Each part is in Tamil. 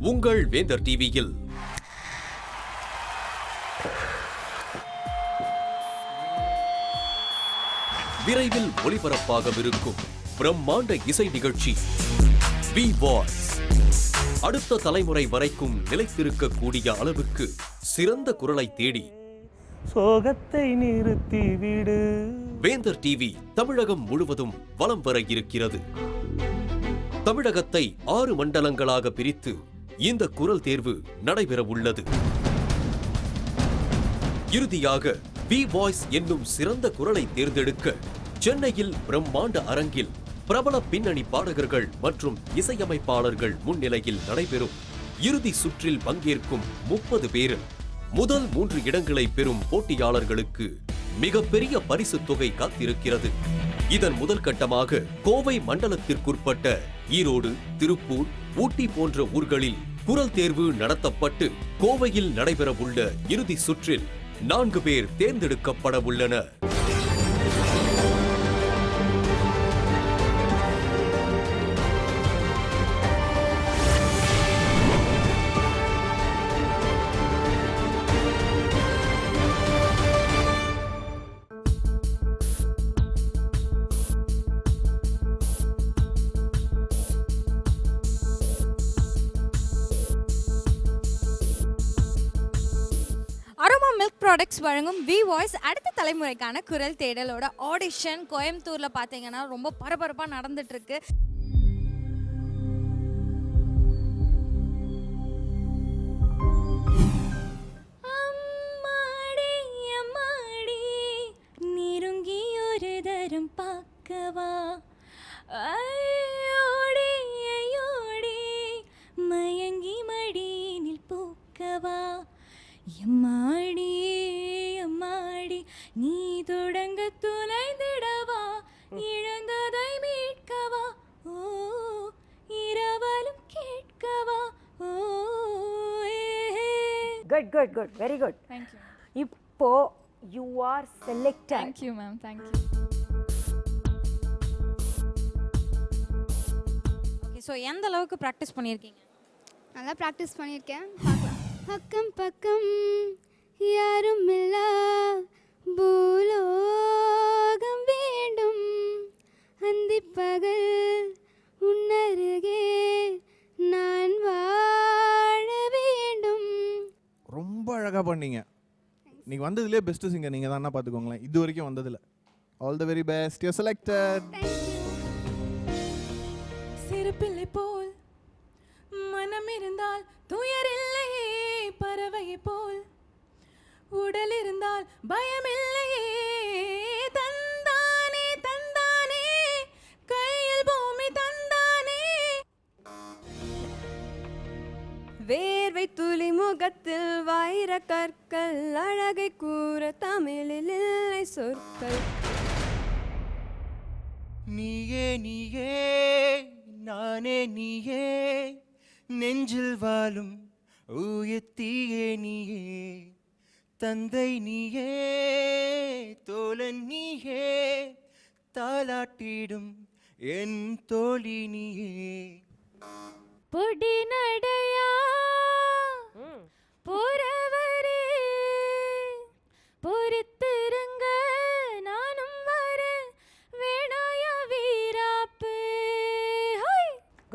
உங்கள் வேந்தர் டிவியில் விரைவில் ஒளிபரப்பாகவிருக்கும் பிரம்மாண்ட இசை நிகழ்ச்சி வி வாய்ஸ் அடுத்த தலைமுறை வரைக்கும் நிலைத்திருக்கக்கூடிய அளவுக்கு சிறந்த குரலை தேடி சோகத்தை நிறுத்திவிடு. வேந்தர் டிவி தமிழகம் முழுவதும் வலம் வர இருக்கிறது. தமிழகத்தை 6 மண்டலங்களாக பிரித்து இந்த குரல் தேர்வு நடைபெற உள்ளது. இறுதியாக வி வாய்ஸ் என்னும் சிறந்த குரலை தேர்ந்தெடுக்க சென்னையில் பிரம்மாண்ட அரங்கில் பிரபல பின்னணி பாடகர்கள் மற்றும் இசையமைப்பாளர்கள் முன்னிலையில் நடைபெறும் இறுதி சுற்றில் பங்கேற்கும் 30 பேரில் முதல் 3 இடங்களை பெறும் போட்டியாளர்களுக்கு மிகப்பெரிய பரிசு தொகை காத்திருக்கிறது. இதன் முதல் கட்டமாக கோவை மண்டலத்திற்குட்பட்ட ஈரோடு, திருப்பூர், ஊட்டி போன்ற ஊர்களில் குரல் தேர்வு நடத்தப்பட்டு கோவையில் நடைபெறவுள்ள இறுதி சுற்றில் 4 பேர் தேர்ந்தெடுக்கப்பட உள்ளனர். அரோமா மில்க் ப்ராடக்ட்ஸ் வழங்கும் வி வாய்ஸ் அடுத்த தலைமுறைக்கான குரல் தேடலோட ஆடிஷன் கோயம்புத்தூரில் பார்த்தீங்கன்னா ரொம்ப பரபரப்பாக நடந்துட்டு இருக்கு. நெருங்கி ஒரு தரம் பார்க்கவா ஐயோடி ஐயோடி மயங்கி மடியினில் பூக்கவா எம்மாடி எம்மாடி நீ தொடங்க துளைந்திடவா இழந்ததை மீட்கவா ஓ இரவலும் கேட்கவா ஓ. Good good good very good. Thank you. இப்போ you are selected. Thank you ma'am. Thank you. Okay, so எந்த அளவுக்கு ப்ராக்டிஸ் பண்ணியிருக்கீங்க? நல்லா ப்ராக்டிஸ் பண்ணியிருக்கேன். பார்க்கலாம். பக்கம் பக்கம் யாரும் இல்லா பூலோகம் வேண்டும் அந்திப்பகல் உன்னருகே நான் வாழ வேண்டும். ரொம்ப அழகாக பண்ணீங்க. நீங்கள் வந்ததுலேயே பெஸ்ட்டு சிங்கர் நீங்கள் தானே பார்த்துக்கோங்களேன். இது வரைக்கும் வந்ததில்ல. All the very best. You selected. சிறுபிள்ளை போல் மனம் இருந்தால் துயர் இல்லையே, பறவை போல் உடல் இருந்தால் பயம் இல்லையே, தந்தானே தந்தானே கையில் பூமி தந்தானே. வேர்வை துளி முகத்தில் வைர கற்கள் அழகை கூற தமிழில் இல்லை சொற்கள். நீயே நீயே நானே நீயே நெஞ்சில் வாழும் ஊயத்தீயே நீயே தந்தை நீயே தோழன் நீயே தாலாட்டிடும் என் தோழி நீயே. பொடி நடையா போறவரே பொறுத்திருங்க நானும் வரேன் வேணாயா வீராப்பு.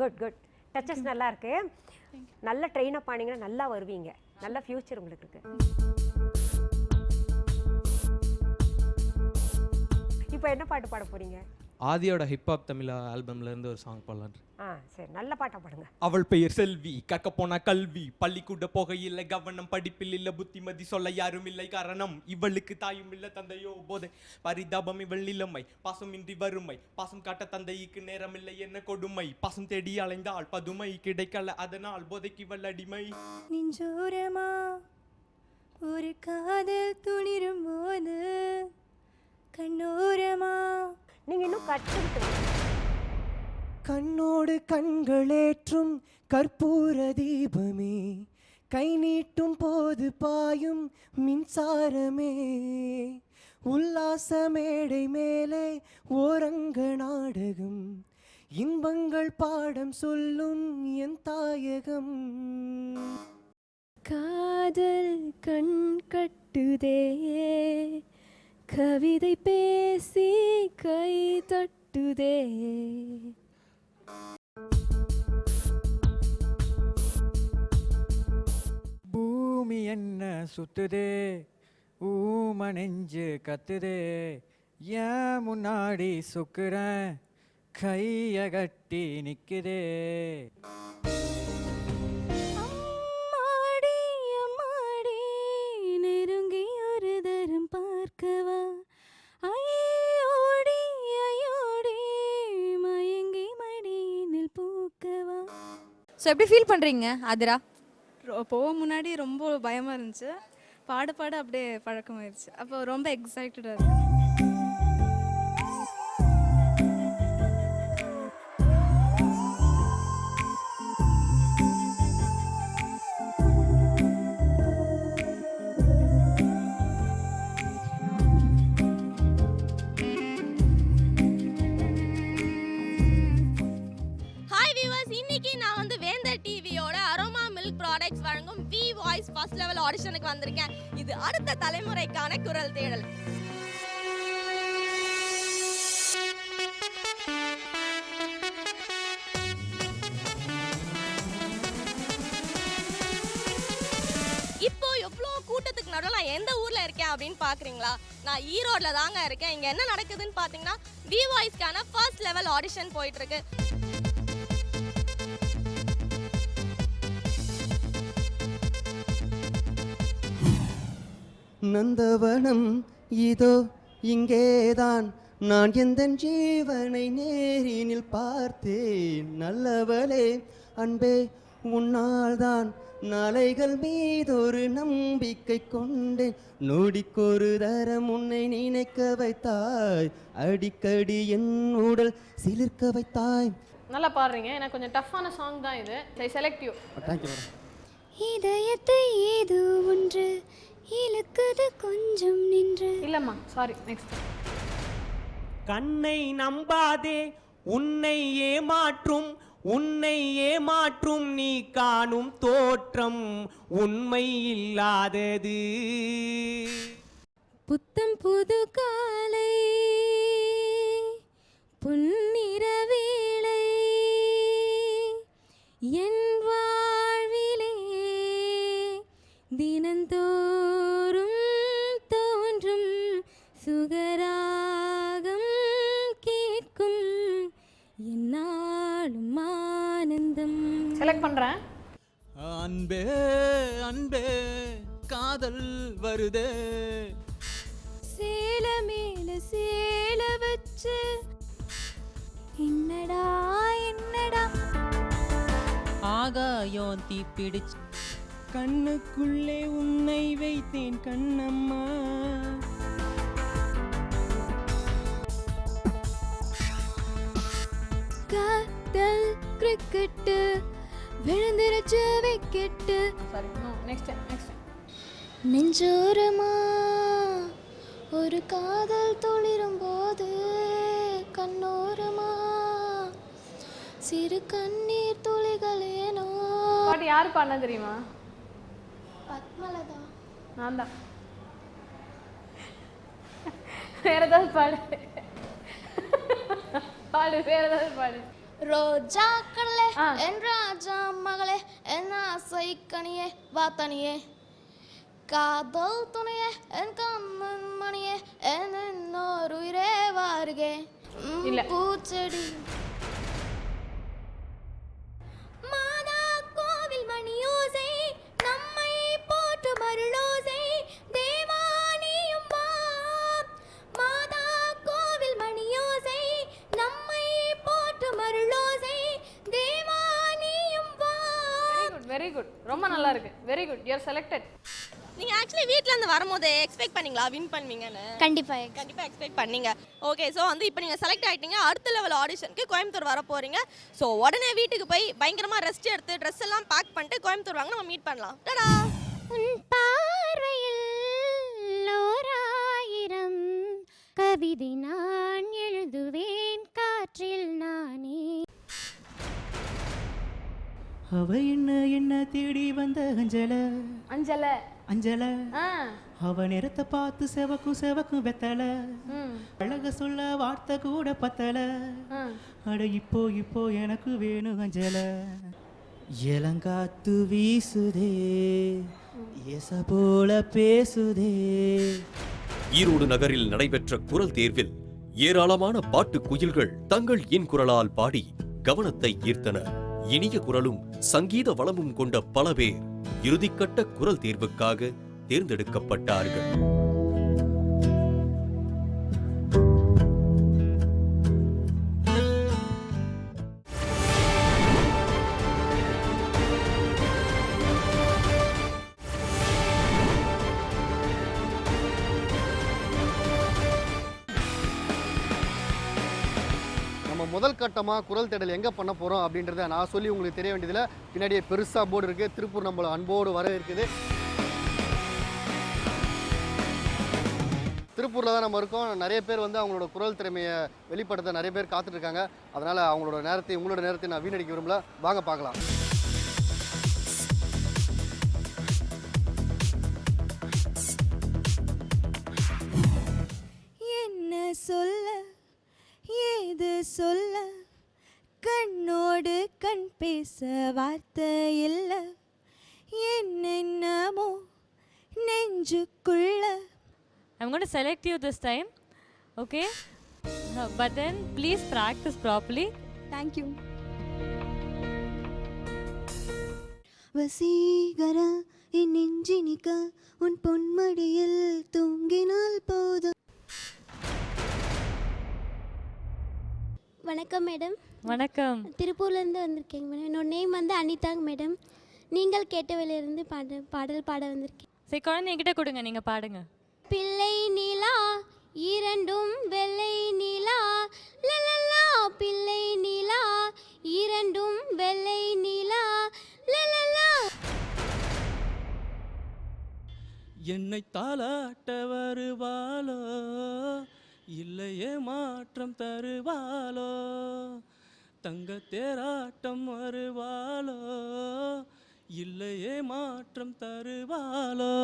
Good good. டச்சஸ் நல்லா இருக்கு. நல்ல ட்ரெயின் அப் ஆனீங்கன்னா நல்லா வருவீங்க. நல்ல ஃபியூச்சர் உங்களுக்கு இருக்கு. இப்போ என்ன பாட்டு பாட போறீங்க? ஆதியோட ஹிப்ஹாப் தமிழ் ஆல்பம்ல இருந்து ஒரு சாங் பாடலாம். சரி, நல்ல பாட்டா பாடுங்க. அவள் பெயர் செல்வி, கக்க போனா கல்வி, பள்ளிக்கூட போக இல்லை கவனம், படிப்பில் இல்ல புத்திமதி சொல்ல யாரும் இல்லை காரணம், இவளுக்கு தாயும் இல்ல தந்தையோ போதை, பரிதாபம் இவள் நிலைமை, பாசமின்றி வறுமை, பாசம் காட்ட தந்தைக்கு நேரம் இல்லை என்ன கொடுமை, பாசம் தேடி அலைந்தாள் பதுமை கிடைக்கல அதனால் போதைக்கு இவள் அடிமை. நெஞ்சோரமா ஒரு காதல் துளிரும் போது கண்ணோரமா. நீங்க இன்னும் கற்றுக்கிட்டு கண்ணோடு கண்களேற்றும் கற்பூர தீபமே, கை நீட்டும் போது பாயும் மின்சாரமே, உல்லாச மேடை மேலே ஓரங்க நாடகம், இன்பங்கள் பாடம் சொல்லும் என் தாயகம். கண் கட்டுதே கவிதை பேசி கை தட்டுதே. பூமி என்ன சுத்துதே ஊம நெஞ்சு கத்துதே ஏன் முன்னாடி சுக்குறேன் கைய கட்டி நிக்குதே. அம்மாடி அம்மாடி நெருங்கி ஒரு தரம் பார்க்கவா ஐயோடி ஐயோடி மயங்கி மடியினில் பூக்கவா. ஸோ எப்படி ஃபீல் பண்ணுறீங்க ஆதிரா? போக முன்னாடி ரொம்ப பயமாக இருந்துச்சு, பாட பாட அப்படியே பழக்கமாயிருச்சு. அப்போ ரொம்ப எக்ஸைட்டடாக இருக்கு. ஹாய் வியூவர்ஸ், இன்னைக்கு நான் வந்து வேந்தர் டிவியோட அரோமா மில்க் ப்ராடக்ட்ஸ் வழங்கும் வி வாய்ஸ் ஃபர்ஸ்ட் லெவல் ஆடிஷனுக்கு வந்திருக்கேன். இது அடுத்த தலைமுறைக்கான குரல் தேடல். இப்போ எவ்வளோ கூட்டத்துக்கு நடுவில் நான் எந்த ஊரில் இருக்கேன் அப்படின்னு பார்க்குறீங்களா? நான் ஈரோட்டில் தாங்க இருக்கேன். இங்கே என்ன நடக்குதுன்னு பார்த்தீங்கன்னா வி வாய்ஸ்க்கான ஃபர்ஸ்ட் லெவல் ஆடிஷன் போயிட்டுருக்கு. நந்தவனம் இதோ இங்கேதான் நான் எந்த ஜீவனை நேரினில் பார்த்தேன். நல்லவளே அன்பே உன்னால்தான் நாளைகள் மீதொரு நம்பிக்கை கொண்டேன். நொடிக்கொரு தரம் உன்னை நினைக்க வைத்தாய், அடிக்கடி என் உடல் சிலிர்க்க வைத்தாய். நல்லா பாடுறீங்க. எனக்கு கொஞ்சம் டஃப்பான சாங் தான் இது. ஐ செலக்ட் யூ. தேங்க்யூ. இதயத்தை ஏதோ ஒன்று இழுக்குது கொஞ்சம் நின்று. இல்லைம்மா, சாரி. நெக்ஸ்ட். கண்ணை நம்பாதே உன்னை ஏமாற்றும் நீ காணும் தோற்றம் உண்மை இல்லாதது. புத்தம் புது காலை புன்னிற வேளை என் வாழ்விலே தினந்தோறும் தோன்றும் சுகராகம் கேட்கும் என்னாலும் ஆனந்தம். செலக்ட் பண்ணுறேன். அன்பே அன்பே காதல் வருதே சேல மேல சேல வச்சு என்னடா என்னடா ஆகாயம் தீப்பிடிச்சு கண்ணுக்குள்ளே உன்னை வைத்தேன் கண்ணம்மா. காதல் கிரிக்கெட்டு விழுந்துருச்சு விக்கெட்டு. சாரி. நோ. நெக்ஸ்ட். நெஞ்சோரமா ஒரு காதல் துளிரும் போது கண்ணோரமா சிறு கண்ணீர் துளிகளேனோ. பாட்டு யார் பாடினா தெரியுமா? பத்மலதா. நான் தான். வேற ஏதாவது பாடு. வேற ஏதாவது பாடு. ரோஜாக்களே என் ராஜா மகளே என் ஆசை கனியே வாத்தனியே காதல் துணையே என் கண்ணன் மணியே என் இன்னொரு உயிரே வாருகே பூச்செடி. மாதா கோவில் மணியோசை நம்மை போற்று மருளோசை தேவானியும் வா. மாதா கோவில் மணியோசை நம்மை போற்று மருளோசை தேவானியும் வா. Very good. ரொம்ப நல்லா இருக்கு. Very good. You are selected. நீங்க ஆக்சுவலி வீட்ல இருந்து வரும்போது எக்ஸ்பெக்ட் பண்ணீங்களா வின் பண்ணுவீங்கன்னு? கண்டிப்பா எக்ஸ்பெக்ட் பண்ணீங்க. ஓகே, ஸோ வந்து இப்போ நீங்கள் செலக்ட் ஆகிட்டீங்க. அடுத்த லெவல் ஆடிஷனுக்கு கோயம்புத்தூர் வர போகிறீங்க. ஸோ உடனே வீட்டுக்கு போய் பயங்கரமாக ரெஸ்ட் எடுத்து ட்ரெஸ் எல்லாம் பேக் பண்ணிட்டு கோயம்புத்தூர் வாங்க, நம்ம மீட் பண்ணலாம். டடா. உன் பார்வையில் ஓராயிரம் கவிதை நான் எழுதுவேன் காற்றில் நானே. அவ என்ன தேடி வந்த அஞ்சல. அஞ்சல ஆ அவ நிறத்தை பார்த்து செவக்கும் வெத்தல ம் அழக சொல்ல வார்த்தை கூட பத்தல ஆ அட இப்போ எனக்கு வேணும் அஞ்சல இளங்காத்து வீசுதே எச போல பேசுதே. ஈரோடு நகரில் நடைபெற்ற குரல் தேர்வில் ஏராளமான பாட்டு குயில்கள் தங்கள் இன் குரலால் பாடி கவனத்தை ஈர்த்தனர். இனிய குரலும் சங்கீத வளமும் கொண்ட பல பேர் இறுதிக்கட்ட குரல் தேர்வுக்காக தேர்ந்தெடுக்கப்பட்டார்கள். நம்ம முதல் கட்டமாக குரல் தேடல் எங்கே பண்ண போகிறோம் அப்படின்றத நான் சொல்லி உங்களுக்கு தெரிய வேண்டியதில்லை. பின்னாடியே பெருசாக போர்டு இருக்குது. திருப்பூர் நம்மளை அன்போடு வர இருக்குது. திருப்பூரில் தான் நம்ம இருக்கோம். நிறைய பேர் வந்து அவங்களோட குரல் திறமையை வெளிப்படுத்த நிறைய பேர் காத்துட்ருக்காங்க. அதனால் அவங்களோட நேரத்தை உங்களோட நேரத்தை நான் வீணடிக்க விரும்பல. வாங்க பார்க்கலாம். என்ன சொல்ல ஏது சொல்ல கண்ணோடு கண் பேச வார்த்தை இல்ல என்னென்னமோ நெஞ்சுக்குள்ள. I'm going to select you this time, okay? But then please practice properly. Thank you. வசீகர என் நெஞ்சினிக்க உன் பொன்மடியில் தூங்கினால் போதும். வணக்கம் மேடம். வணக்கம். திருப்பூர்லேருந்து வந்திருக்கேங்க மேடம். என்னோட நேம் வந்து அனிதாங்க மேடம். நீங்கள் கேட்டவையிலிருந்து பாடல் பாட வந்திருக்கேன். சரி, குழந்தை என்கிட்ட கொடுங்க, நீங்கள் பாடுங்க. பிள்ளை நிலா இரண்டும் வெள்ளை நிலா லலலா, பிள்ளை நிலா இரண்டும் வெள்ளை நிலா லலலா. என்னை தாளாட்ட வருவாளோ இல்லையே மாற்றம் தருவாளோ, தங்க தேராட்டம் வருவாளோ இல்லையே மாற்றம் தருவாளோ.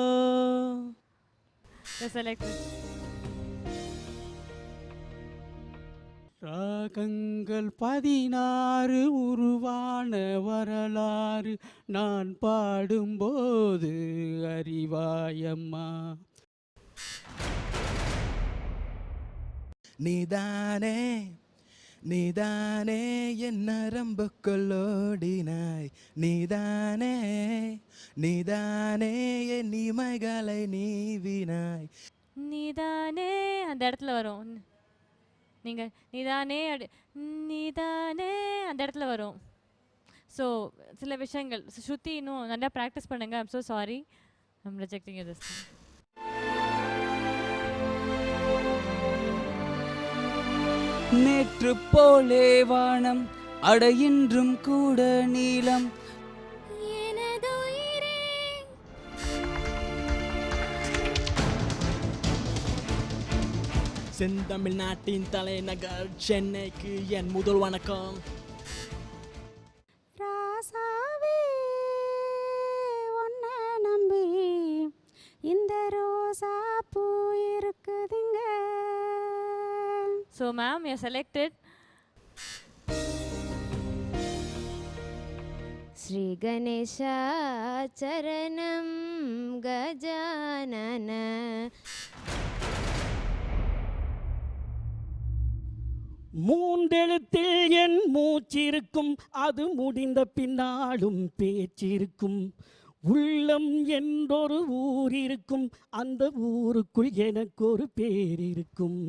ராகங்கள் 16 உருவான வரலாறு நான் பாடும்போது அறிவாயம்மா. நீதானே நீதானே என் நரம்புக்குள்ளோடினாய், நீதானே நீதானே என் இமைகளை நீவினாய். நீதானே அந்த இடத்துல வரும். நீங்கள் நீதானே நீதானே அந்த இடத்துல வரும். ஸோ சில விஷயங்கள் ஸ்ருதி இன்னும் நல்லா ப்ராக்டிஸ் பண்ணுங்க. I'm so sorry, I'm rejecting you this. நேற்று போலே வானம் அட இன்றும் கூட நீளம். செந்தமிழ்நாட்டின் தலைநகர் சென்னைக்கு என் முதல் வணக்கம். ராசாவே உன்னை நம்பி இந்த ரோசா பூ இருக்குதுங்க. So ma'am, you're selected. Sri Ganesha சரணம் கஜானன. மூன்றெழுத்தில் என் மூச்சிருக்கும், அது முடிந்த பின்னாலும் பேச்சிருக்கும். உள்ளம் என்றொரு ஊர் இருக்கும், அந்த ஊருக்குள் எனக்கு ஒரு பேர் இருக்கும்.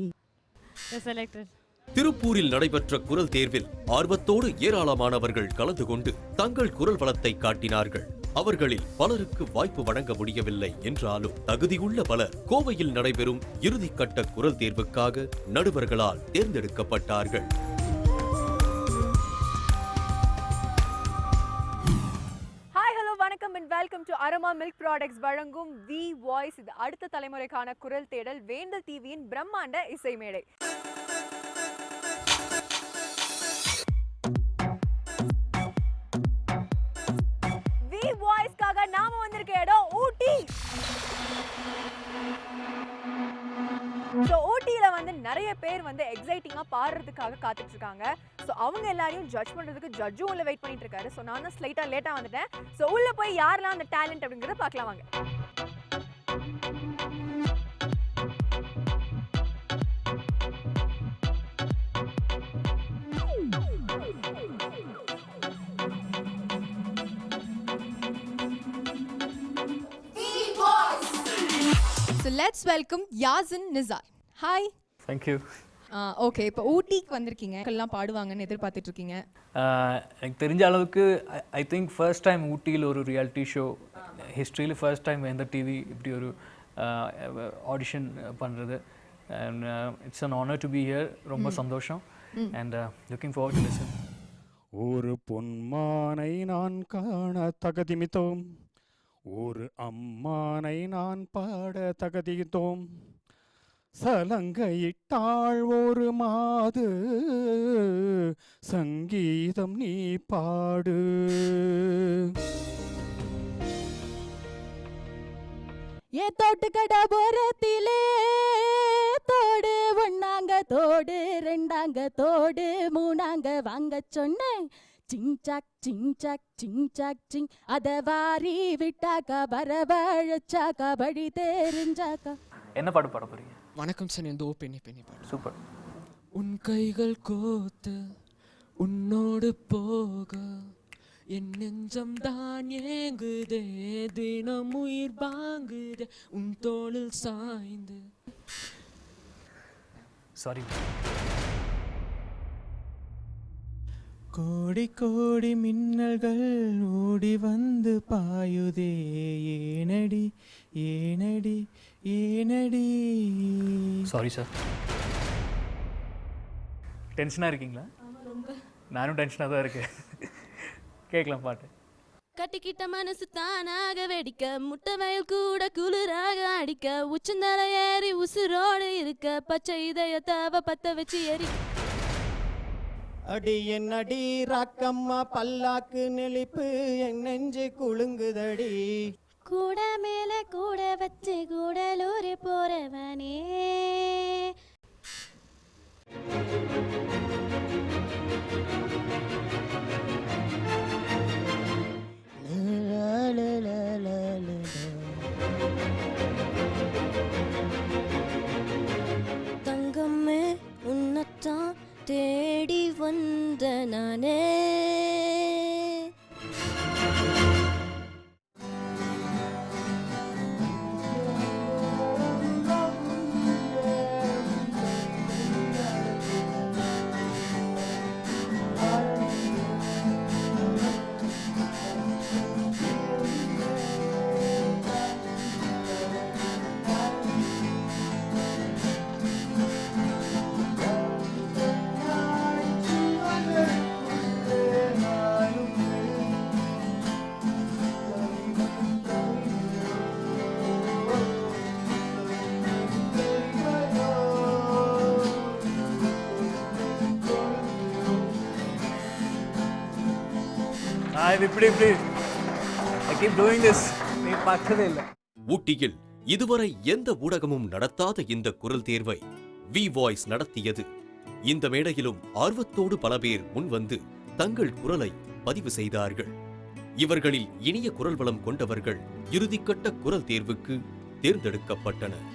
திருப்பூரில் நடைபெற்ற குரல் தேர்வில் ஆர்வத்தோடு ஏராளமானவர்கள் கலந்து கொண்டு தங்கள் குரல் வளத்தை காட்டினார்கள். அவர்களில் பலருக்கு வாய்ப்பு வழங்க முடியவில்லை என்றாலும் தகுதியுள்ள பலர் கோவையில் நடைபெறும் இறுதிக்கட்ட குரல் தேர்வுக்காக நடுவர்களால் தேர்ந்தெடுக்கப்பட்டார்கள். வணக்கம் and welcome to Aroma Milk Products வழங்கும் வி வாய்ஸ். இது அடுத்த தலைமுறைக்கான குரல் தேடல் வேந்தல் டிவியின் பிரம்மாண்ட இசை மேடை. வி வாய்ஸ்க்காக நாம வந்திருக்க இடம் ஊட்டி. பேர் வந்து எக்ஸைட்டிங்காக பாடுறதுக்காக காத்துட்டு இருக்காங்க. ஸோ அவங்க எல்லாரையும் ஜட்ஜ் பண்ணுறதுக்கு ஜட்ஜும் உள்ள வெயிட் பண்ணிட்டு இருக்காரு. ஸோ நான் தான் ஸ்லைட்டாக லேட்டாக வந்துட்டேன். ஸோ உள்ள போய் யாரெல்லாம் அந்த டேலண்ட் அப்படிங்கிறத பார்க்கலாம் வாங்க. So let's welcome Yazin Nizar. Hi. Thank you. Okay, இப்போ ஊட்டிக்கு வந்திருக்கீங்க, எல்லாம் பாடுவாங்கன்னு எதிர்பார்த்துட்டு இருக்கீங்க. எனக்கு தெரிஞ்ச அளவுக்கு ஐ திங்க் ஃபர்ஸ்ட் டைம் ஊட்டியில் ஒரு ரியாலிட்டி ஷோ ஹிஸ்ட்ரியில் ஃபர்ஸ்ட் டைம் எந்த டிவி இப்படி ஒரு ஆடிஷன் பண்ணுறது. And it's an honour to be here. ரொம்ப சந்தோஷம். And looking forward to listen. ஒரு பொன்மானை நான் காண தகுதிமித்தோம், ஒரு அம்மானை நான் பாட தகுதித்தோம், சலங்கையிட்டாள் ஒரு மாது, சங்கீதம் நீ பாடு. ஏ தோட்டு கடை போரத்திலே தோடு ஒன்னாங்க தோடு ரெண்டாங்க தோடு மூணாங்க வாங்க சொன்னேன். சிங்சாக் சிங்சாக் சிங்சாக் சிங் அத வாரி விட்டாக்கா வரவழைச்சாக்கா வழி தெரிஞ்சாக்கா. என்ன பாட்டு பாட போறீங்க? வணக்கம் சார், இந்த பெண்ணி பெண்ணி பாடு. சூப்பர். உன் கைகள் கோத்து உன்னோடு போக என் நெஞ்சம் தான் ஏங்குதே, தினம் உயிர் வாங்குதே உன் தோளில் சாய்ந்து. சாரி. கோடி கோடி மின்னல்கள் ஓடி வந்து பாயுதே, ஏனடி ஏனடி ஏனடி. Sorry sir. டென்ஷனாக இருக்கீங்களா? நானும் டென்ஷனாக தான் இருக்கேன். கேட்கலாம் பாட்டு. கட்டிக்கிட்ட மனசு தானாக வெடிக்க, முட்டை வயல் கூட குளிராக அடிக்க, உச்சந்தல ஏறி உசுரோடு இருக்க, பச்சை இதயத்தாவ பத்த வச்சு எரி. அடி என் அடி ராக்கம்மா பல்லாக்கு நெளிப்பு என் நெஞ்சு குலுங்குதடி. கூட மேல கூட வச்சு கூடலூர் போறவனே. தங்கம்மே உன்னத்தான் தேடி வந்த நானே. இப்படி இப்படி I keep doing this. நீ பார்க்கவே இல்லை. ஊட்டியில் இதுவரை எந்த ஊடகமும் நடத்தாத இந்த குரல் தேர்வை வி வாய்ஸ் நடத்தியது. இந்த மேடையிலும் ஆர்வத்தோடு பல பேர் முன்வந்து தங்கள் குரலை பதிவு செய்தார்கள். இவர்களில் இனிய குரல் வளம் கொண்டவர்கள் இறுதிக்கட்ட குரல் தேர்வுக்கு தேர்ந்தெடுக்கப்பட்டனர்.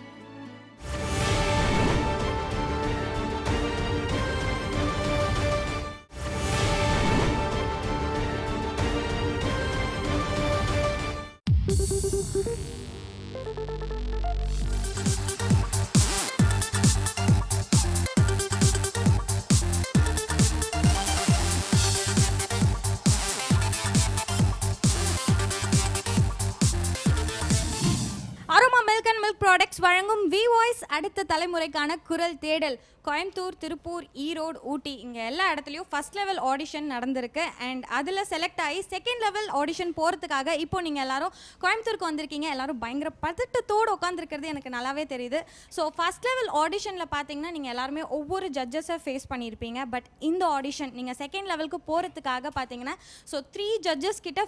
Aroma milk and milk products வழங்கும் வி வாய்ஸ் அடுத்த தலைமுறைக்கான குரல் தேடல். கோயம்புத்தூர், திருப்பூர், ஈரோடு, ஊட்டி இங்கே எல்லா இடத்துலையும் ஃபர்ஸ்ட் லெவல் ஆடிஷன் நடந்திருக்கு. அண்ட் அதில் செலக்ட் ஆகி செகண்ட் லெவல் ஆடிஷன் போகிறதுக்காக இப்போ நீங்கள் எல்லாரும் கோயம்புத்தூருக்கு வந்திருக்கீங்க. எல்லாரும் பயங்கர பதட்டத்தோடு உட்காந்துருக்கிறது எனக்கு நல்லாவே தெரியுது. ஸோ ஃபர்ஸ்ட் லெவல் ஆடிஷனில் பார்த்தீங்கன்னா நீங்கள் எல்லாருமே ஒவ்வொரு ஜட்ஜஸை ஃபேஸ் பண்ணியிருப்பீங்க. பட் இந்த ஆடிஷன் நீங்கள் செகண்ட் லெவலுக்கு போகிறதுக்காக பார்த்தீங்கன்னா ஸோ 3 ஜட்ஜஸ் கிட்ட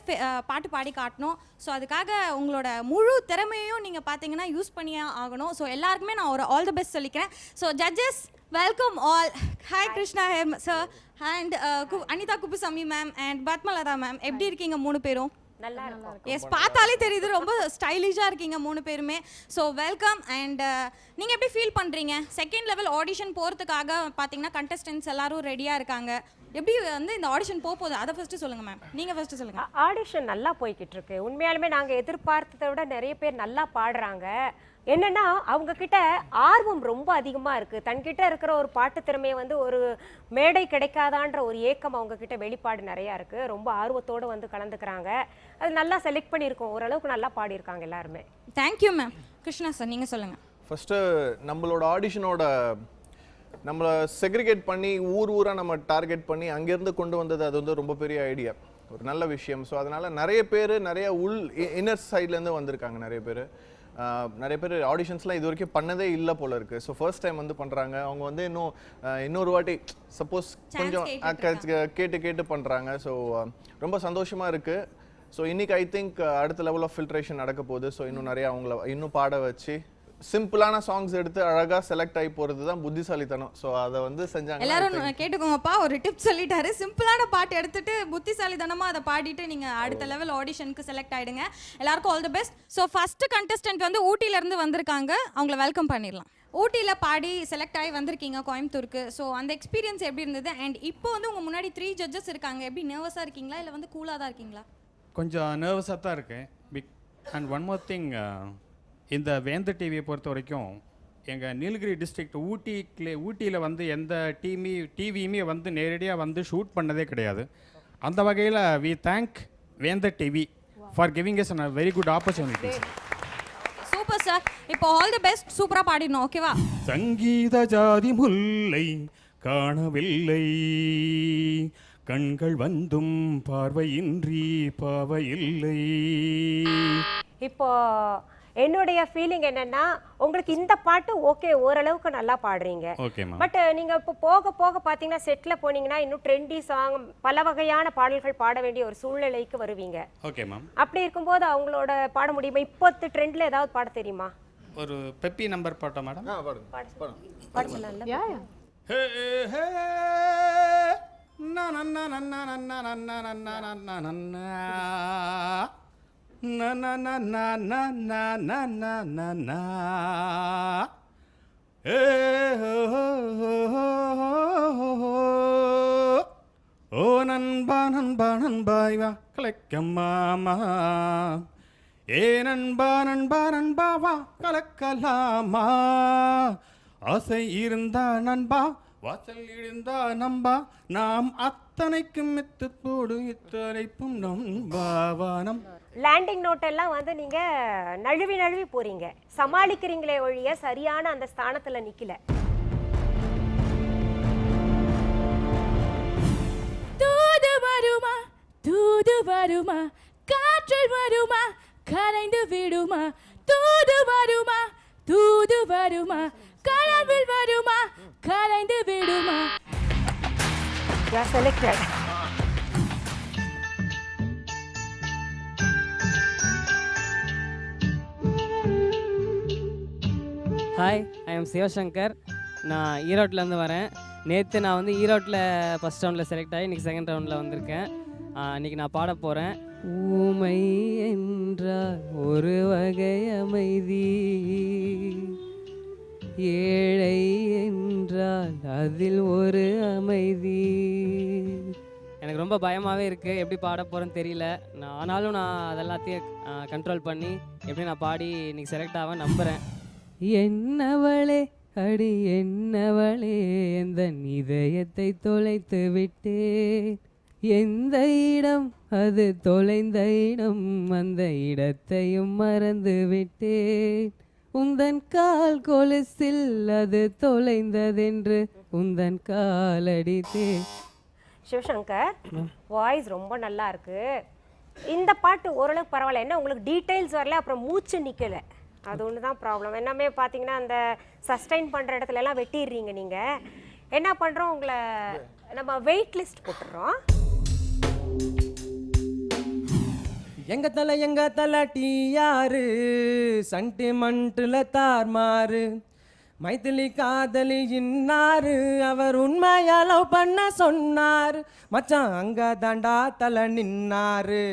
பாட்டு பாடி காட்டணும். ஸோ அதுக்காக உங்களோட முழு திறமையும் நீங்கள் பார்த்தீங்கன்னா யூஸ் பண்ணியே ஆகணும். பண்ணணும். ஸோ எல்லாருக்குமே நான் ஒரு ஆல் தி பெஸ்ட் சொல்லிக்கிறேன். So judges welcome all. Hi Krishna sir and Anitha Kuppusamy ma'am and Padmalatha ma'am, எப்படி இருக்கீங்க 3 பேரும்? நல்லா இருக்கும். எஸ், பார்த்தாலே தெரியுது ரொம்ப ஸ்டைலிஷாக இருக்கீங்க 3 பேருமே. So welcome. அண்ட் நீங்கள் எப்படி ஃபீல் பண்ணுறீங்க? செகண்ட் லெவல் ஆடிஷன் போகிறதுக்காக பார்த்தீங்கன்னா கண்டஸ்டன்ட்ஸ் எல்லாரும் ரெடியாக இருக்காங்க. எப்படி வந்து இந்த ஆடிஷன் போகுது அதை ஃபஸ்ட்டு சொல்லுங்கள் மேம். நீங்கள் ஃபஸ்ட்டு சொல்லுங்கள். ஆடிஷன் நல்லா போய்கிட்டு இருக்கு. உண்மையாலுமே நாங்கள் எதிர்பார்த்ததை விட நிறைய பேர் நல்லா பாடுறாங்க. என்னன்னா அவங்க கிட்ட ஆர்வம் ரொம்ப அதிகமாக இருக்குது. தன்கிட்ட இருக்கிற ஒரு பாட்டு திறமையை வந்து ஒரு மேடை கிடைக்காதான்ற ஒரு ஏக்கம் அவங்க கிட்ட வெளிப்பாடு நிறையா இருக்குது. ரொம்ப ஆர்வத்தோடு வந்து கலந்துக்கிறாங்க. அது நல்லா செலக்ட் பண்ணியிருக்கோம். ஓரளவுக்கு நல்லா பாடியிருக்காங்க எல்லாருமே. Thank you ma'am. கிருஷ்ணா சார் நீங்கள் சொல்லுங்கள். ஃபஸ்ட்டு நம்மளோட ஆடிஷனோட நம்மளை செக்ரிகேட் பண்ணி ஊராக நம்ம டார்கெட் பண்ணி அங்கேருந்து கொண்டு வந்தது அது வந்து ரொம்ப பெரிய ஐடியா, ஒரு நல்ல விஷயம். ஸோ அதனால் நிறைய பேர் நிறைய இன்னர் சைட்லேருந்து வந்திருக்காங்க. நிறைய பேர் ஆடிஷன்ஸ்லாம் இது வரைக்கும் பண்ணதே இல்லை போல இருக்குது. ஸோ ஃபர்ஸ்ட் டைம் வந்து பண்ணுறாங்க. அவங்க வந்து இன்னொரு வாட்டி சப்போஸ் கொஞ்சம் கேட்டு பண்ணுறாங்க. ஸோ ரொம்ப சந்தோஷமாக இருக்குது. ஸோ இன்றைக்கி ஐ திங்க் அடுத்த லெவல் ஆஃப் ஃபில்ட்ரேஷன் நடக்க போகுது. ஸோ இன்னும் நிறையா அவங்கள இன்னும் பாட வச்சு சிம்பிளான சாங்ஸ் எடுத்து அழகாக செலக்ட் ஆகி போகிறது தான் புத்திசாலித்தனம். ஸோ அதை வந்து செஞ்சாங்க. எல்லாரும் கேட்டுக்கோங்கப்பா, ஒரு டிப் சொல்லிட்டாரு. சிம்பிளான பாட்டு எடுத்துட்டு புத்திசாலித்தனமாக அதை பாடிட்டு நீங்கள் அடுத்த லெவல் ஆடிஷனுக்கு செலக்ட் ஆகிடுங்க. எல்லாருக்கும் all the best. So first contestant வந்து ஊட்டியிலேருந்து வந்திருக்காங்க. அவங்கள வெல்கம் பண்ணிடலாம். ஊட்டியில் பாடி செலக்ட் ஆகி வந்திருக்கீங்க கோயம்புத்தூருக்கு. ஸோ அந்த எக்ஸ்பீரியன்ஸ் எப்படி இருந்தது? அண்ட் இப்போ வந்து உங்கள் முன்னாடி 3 ஜட்ஜஸ் இருக்காங்க. எப்படி நர்வஸாக இருக்கீங்களா இல்லை வந்து கூலாக தான் இருக்கீங்களா? கொஞ்சம் நர்வஸாக தான் இருக்கேன். அண்ட் ஒன் மோர் திங், இந்த வேந்தர் டிவியை பொறுத்த வரைக்கும் எங்கள் நீலகிரி டிஸ்ட்ரிக்ட் ஊட்டியில் வந்து எந்த டிவியுமே வந்து நேரடியாக வந்து ஷூட் பண்ணதே கிடையாது. அந்த வகையில் வி தேங்க் வேந்தர் TV for giving us a very good opportunity. Super sir. இப்போ ஆல் தி பெஸ்ட். சூப்பராக பாடிடணும், ஓகேவா? சங்கீத ஜாதி முல்லை காணவில்லை, கண்கள் வந்தும் பார்வையின்றி பாவையில்லை. இப்போ என்னுடைய ஃபீலிங் என்னன்னா, உங்களுக்கு இந்த பாட்டு ஓகே, ஓரளவுக்கு நல்லா பாடுறீங்க. பட் நீங்க இப்போ போக போக பார்த்தீங்கன்னா செட்டில் போனீங்கன்னா இன்னும் ட்ரெண்டி சாங் பல வகையான பாடல்கள் பாட வேண்டிய ஒரு சூழ்நிலைக்கு வருவீங்க. Okay ma'am. அப்படி இருக்கும்போது அவங்களோட பாட முடியுமா? இப்போத்து ட்ரெண்ட்ல ஏதாவது பாட தெரியுமா? ஒரு பெப்பி நம்பர் பாட்டா மேடம்? பாட சொல்லலாம். யா யா. ஹே ஹே நா நா நா நா நா நா நா நா நா நா நா na na na na na na na na na na ஓ நண்பா நண்பா நண்பா இவா கலக்கம்மாமா, ஏ நண்பா நண்பா நண்பா வா கலக்கலாமா, ஆசை இருந்தா நண்பா வாசல் இருந்தா நம்பா, நாம் அத்தனைக்கும் மெத்து போடு இத்தனைப்பும் நம்பாவானம். லேண்டிங் நோட் எல்லாம் வந்து நீங்க நழுவி போறீங்க, சமாளிக்கிறீங்களே ஒழிய சரியான அந்த ஸ்தானத்துல நிக்கல. தூது வருமா தூது வருமா, காற்றில் வருமா கரைந்து விடுமா, தூது வருமா தூது வருமா, கனவில் வருமா கரைந்து விடுமா. You are selected. Hi, I am Sivasankar. நான் ஈரோட்டிலேருந்து வரேன். நேற்று நான் வந்து ஈரோட்டில் ஃபஸ்ட் ரவுண்டில் செலக்ட் ஆகி இன்றைக்கி செகண்ட் ரவுண்டில் வந்திருக்கேன். இன்றைக்கி நான் பாட போகிறேன். ஊமை என்றால் ஒரு வகை அமைதி, ஏழை என்றால் அதில் ஒரு அமைதி. எனக்கு ரொம்ப பயமாகவே இருக்குது, எப்படி பாட போகிறேன்னு தெரியல. ஆனாலும் நான் அதெல்லாத்தையும் கண்ட்ரோல் பண்ணி எப்படி நான் பாடி இன்றைக்கி செலக்ட் ஆக நம்புகிறேன். என்னவளே அடி என்னவளே, எந்த இதயத்தை தொலைத்து விட்டேன், எந்த இடம் அது தொலைந்த இடம், அந்த இடத்தையும் மறந்து விட்டேன், உந்தன் கால் கொலுசில் அது தொலைந்ததென்று உந்தன் காலடித்தே. சிவசங்கர், வாய்ஸ் ரொம்ப நல்லா இருக்கு. இந்த பாட்டு ஓரளவுக்கு பரவாயில்ல. என்ன உங்களுக்கு டீட்டெயில்ஸ் வரல, அப்புறம் மூச்சு நிற்கலை, அது ஒன்று தான் ப்ராப்ளம். எல்லாமே பார்த்தீங்கன்னா அந்த சஸ்டைன் பண்ணுற இடத்துல எல்லாம் வெட்டிடுறீங்க. நீங்கள் என்ன பண்ணுறோம், உங்களை நம்ம வெயிட் லிஸ்ட் போட்டுடுறோம். எங்க தலை டியாரு சென்டிமெண்ட்டில் தார்மாரு மைத்திலி காதலி இன்னாரு அவர் உண்மையா லவ் பண்ண சொன்னாரு மச்சான் அங்க தாண்டா தலை நின்னாரு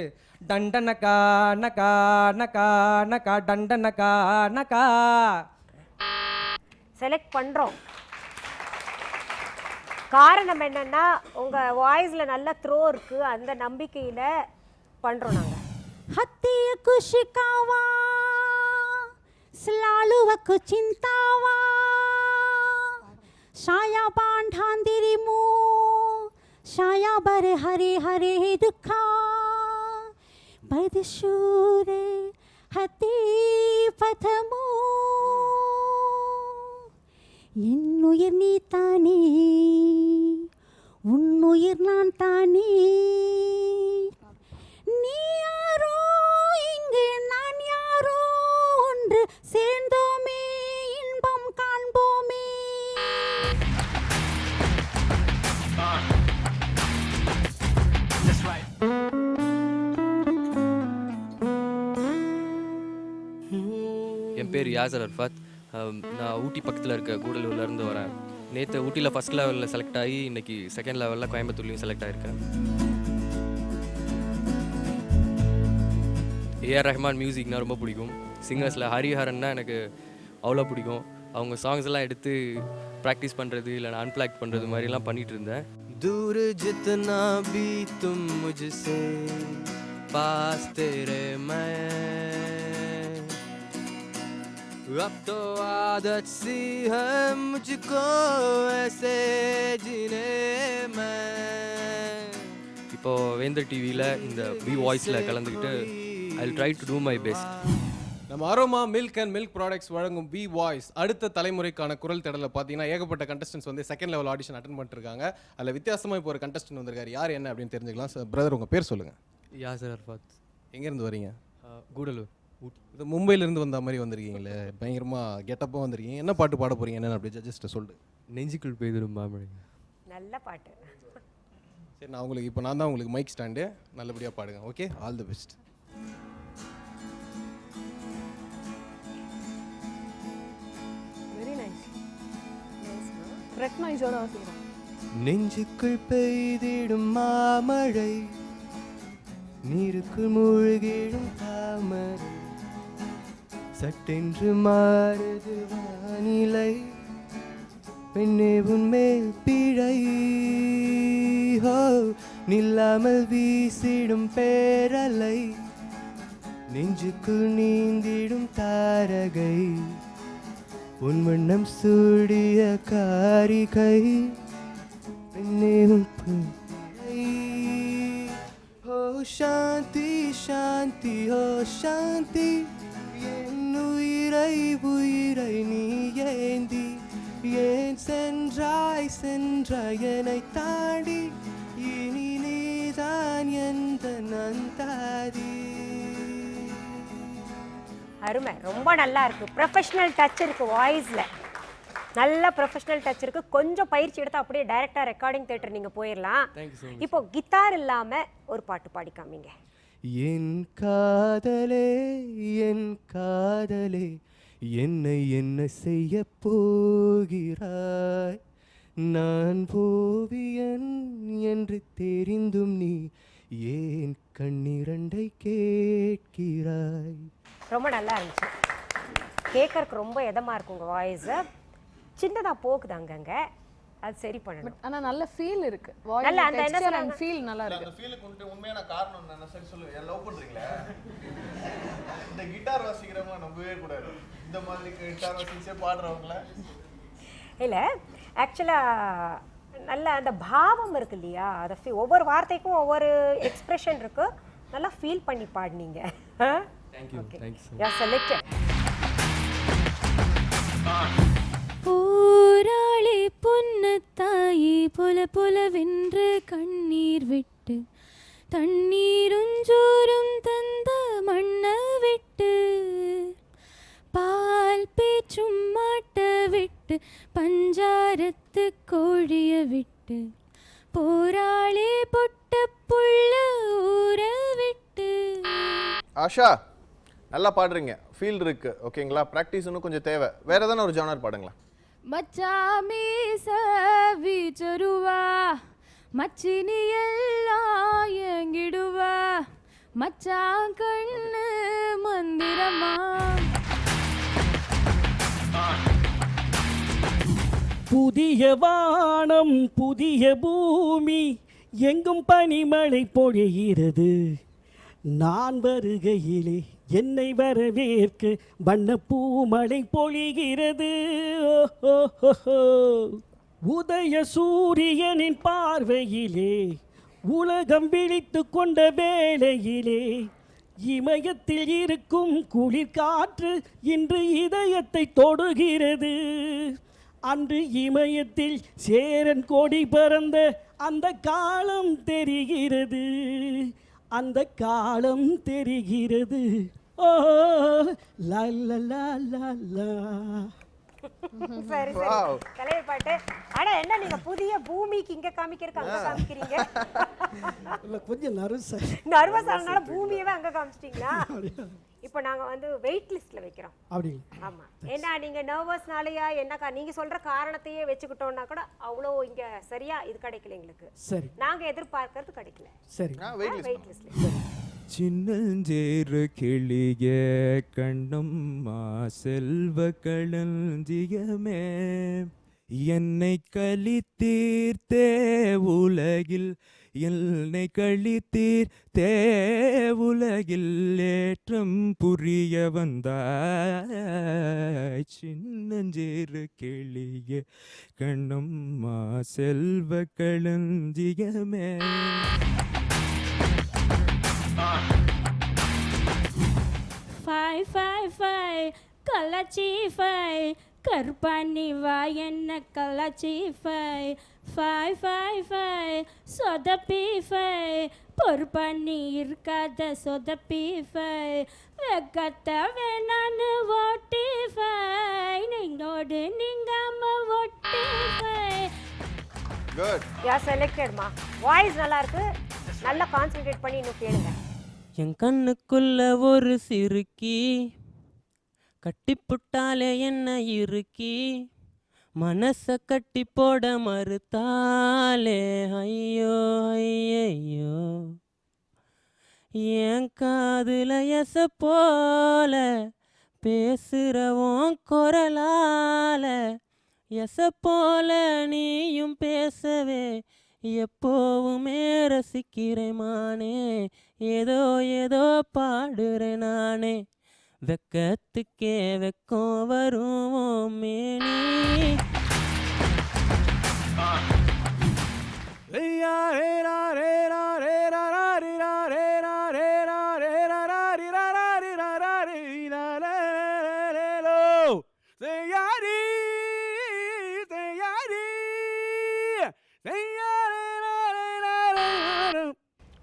டண்டனக்கா நக்கா நக்கா நக்கா டண்டனக்கா நக்கா. செலக்ட் பண்றோம். காரணம் என்னன்னா உங்க வாய்ஸ்ல நல்ல த்ரோ இருக்கு, அந்த நம்பிக்கையில பண்றோம் நாங்க. हत्तीय को शिकावा स्लालुव को चिंतावा शाया बांधांदिरी मो शाया बर हरे हरे दुखा बदशूरे हत्ती पथमो என்னுயிர் நீ தானே உன்னுயிர் நான் தானே நீ யாரோ இங்கு நான் யாரோ ஒன்று சேர்ந்தோமே இன்பம் காண்போமே. என் பேர் யாசர் அர்ஃபாத். நான் ஊட்டி பக்கத்தில் இருக்க கூடலூர்லேருந்து வரேன். நேற்று ஊட்டியில் ஃபஸ்ட் லெவலில் செலக்ட் ஆகி இன்றைக்கி செகண்ட் லெவலில் கோயம்புத்தூர்லேயும் செலக்ட் ஆகிருக்கேன். ஏஆர் ரஹ்மான் மியூசிக்னால் ரொம்ப பிடிக்கும். சிங்கர்ஸில் ஹரிஹரன்னா எனக்கு அவ்வளோ பிடிக்கும். அவங்க சாங்ஸ் எல்லாம் எடுத்து ப்ராக்டிஸ் பண்ணுறது இல்லை நான் அன்பிளாக் பண்ணுறது மாதிரிலாம் பண்ணிகிட்டு இருந்தேன். दूर जितना भी तुम मुझसे पास तेरे मैं अब तो आदत सी है मुझको ऐसे जीने में. இப்போது வேந்தர் டிவியில் இந்த வி வாய்ஸில் கலந்துக்கிட்டு I will try to do my best. நம்ம Aroma milk and milk products வழங்கும் வி வாய்ஸ் அடுத்த தலைமுறைக்கான குரல் தேடலில் பார்த்தீங்கன்னா ஏகப்பட்ட கண்டஸ்டன்ஸ் வந்து செகண்ட் லெவல் ஆடிஷன் அட்டன் பண்ணிருக்காங்க. அதில் வித்தியாசமாக இப்போ ஒரு கண்டஸ்டன்ட் வந்திருக்காரு. யார் என்ன அப்படின்னு தெரிஞ்சுக்கலாம். சார் பிரதர், உங்கள் பேர் சொல்லுங்கள். யாசர் அர்ஃபாத். எங்கேருந்து வரீங்க? கூடலூர். இது மும்பையிலேருந்து வந்த மாதிரி வந்திருக்கீங்களே, பயங்கரமாக கெட்டப்பாக வந்திருக்கீங்க. என்ன பாட்டு பாட போகிறீங்க என்னென்னு அப்படி ஜட்ஜஸ்ட்டை சொல்லு. நெஞ்சுக்குள் பெய்திடும் மாமழை. நல்ல பாட்டு. சரி, நான் தான் உங்களுக்கு மைக் ஸ்டாண்டு. நல்லபடியாக பாடுங்க. Okay, all the best. Very nice. ரெக்னைஸோட வாசிக்கிறோம். நெஞ்சுக்குள் பெய்திடும் மாமழை நீருக்குள் மூழ்கிடும் தாமரை சட்டென்று மாறுது வானிலை பெண்ணே உன்மேல் பிழை ஹோ நில்லாமல் வீசிடும் பேரலை நெஞ்சுக்குள் நீந்திடும் தாரகை உன் வண்ணம் சூடிய காரிகை பெண்ணே உன் பிழை ஓ சாந்தி சாந்தி ஓ சாந்தி என் உயிரை நீ ஏந்தி ஏன் சென்றாய் என்னை தாண்டி இனி நீதான் எந்த நந்தாதி. அருமை, ரொம்ப நல்லா இருக்கு. ப்ரொஃபஷனல் டச் இருக்கு வாய்ஸ்ல, நல்ல ப்ரொஃபஷனல் டச் இருக்கு. கொஞ்சம் பயிற்சி எடுத்து அப்படியே டைரக்டா ரெக்கார்டிங் தியேட்டர் நீங்க போயிடலாம். இப்போ கிட்டார் இல்லாம ஒரு பாட்டு பாடி காமிங்க. என் காதலே என் காதலே என்னை என்ன செய்ய போகிறாய் நான் ஓவியன் என்று தெரிந்தும் நீ ஏன் கண்ணிரண்டை கேட்கிறாய். ரொம்ப நல்லா இருந்துச்சு. கேட்கறதுக்கு ரொம்ப இதமா இருக்கும் உங்க வாய்ஸ். சின்னதா போகுது அங்கங்க, அது சரி பண்ணணும். ஆனா நல்ல ஃபீல் இருக்கு. நல்ல அந்த என்ன டெக்ஸ்சர் சொல்றாங்க, அண்ட் ஃபீல் நல்லா இருக்கு. அந்த ஃபீலுக்கு வந்து உண்மையான காரணம் என்ன சரி சொல்லுங்க. லவ் பண்றீங்களா? இந்த கிட்டார் வாசிக்கிறவங்க நம்பவே கூடாது. இந்த மாதிரி கிட்டார் வாசிச்சே பாடுறவங்கள இல்ல, ஆக்சுவலா நல்ல அந்த பாவம் இருக்கு இல்லையா, அத ஒவ்வொரு வார்த்தைக்கும் ஒவ்வொரு எக்ஸ்பிரஷன் இருக்கு. நல்லா ஃபீல் பண்ணி பாடுனீங்க. Thank you. Thanks. You are selected. போராளி பொன்னு தாயி பொல பொலவென்று கண்ணீர் விட்டு தண்ணீருஞ்சோறும் தந்த மண்ண விட்டு பால் பேச்சும் மாட்ட விட்டு பஞ்சாரத்து கோழிய விட்டு போராளி பொட்ட புள்ள ஊற விட்டு ஆஷா நல்லா பாடுறீங்க, ஃபீல் இருக்கு, ஓகேங்களா? ப்ராக்டிஸ் இன்னும் கொஞ்சம் தேவை. வேற ஏதாவது ஒரு ஜானர் பாடுங்களா? மச்சாமி வீச்சருவா மச்சினி எல்லாம் எங்கிடுவா மச்சான் கண்ணு மந்திரமா. புதிய வானம் புதிய பூமி எங்கும் பனிமழை பொழிகிறது. நான் வருகையிலே என்னை வரவேற்க வண்ண பூமழை பொழிகிறது. உதய சூரியனின் பார்வையிலே உலகம் விழித்து கொண்ட வேளையிலே இமயத்தில் இருக்கும் குளிர் காற்று இன்று இதயத்தை தொடுகிறது. அன்று இமயத்தில் சேரன் கொடி பறந்த அந்த காலம் தெரிகிறது, அந்த காலம் தெரிகிறது. ஓ லா லா லா லா லா. சரி சரி கலைய பாட்டு. ஆனா என்ன நீங்க புதிய பூமிக்கு இங்க காமிக்கிறதுக்கு அங்க காமிக்கிறீங்க? இல்ல கொஞ்சம் நர்வஸ் ஆனனால பூமியவே அங்க காமிச்சிட்டீங்களா? இப்போ நாங்க வந்து வெயிட் லிஸ்ட்ல வைக்கிறோம். அப்படி ஆமா. ஏன்னா நீங்க நர்வஸ்னாலயா என்னக்கா நீங்க சொல்ற காரணத்தையே வச்சுக்கிட்டோம்னா கூட அவ்வளோ இங்க சரியா இது கிடைக்கல எங்களுக்கு. சரி. நாங்க எதிர்பார்க்கறது கிடைக்கல. சரி. வெயிட் லிஸ்ட்ல. சின்னஞ்சேறு கிளிய கண்ணம்மா செல்வ களஞ்சியமே என்னை கலித்தீர்த்தே உலகில் என்னை கழித்தீர்த்தே உலகில் ஏற்றம் புரிய வந்தாய். சின்னஞ்சேறு கிளிய கண்ணம்மா செல்வ களஞ்சியமே. ஃபைவ் ஃபைவ் ஃபைவ் கலாச்சி ஃபைவ் கருப்பாணி வா என்ன கலாச்சி ஃபைவ் ஃபைவ் ஃபைவ் ஃபைவ் சொதப்பி ஃபைவ் பொறுப்பாணி இருக்காத சொதப்பி ஃபைவ் வெக்கத்த வேணான்னு ஓட்டி ஃபைவ் நீங்களோடு நீங்காம ஓட்டி ஃபைவ். குட். யா செலக்டட்மா. வாய்ஸ் நல்லா இருக்கு. நல்லா கான்சென்ட்ரேட் பண்ணி இன்னும் கேளுங்க. என் கண்ணுக்குள்ள ஒரு சிறுக்கி கட்டிப்புட்டாலே என்ன இருக்கி மனச கட்டி போட மறுத்தாலே ஐயோ ஐயோ. என் காதுல எச போல பேசுறவோம் குரலால எச போல நீயும் பேசவே எப்போவுமே ரசிக்கிறேன் மானே. ஏதோ ஏதோ பாடுறேன் நானே வெக்கத்துக்கே வெக்கம் வரும் மேனி.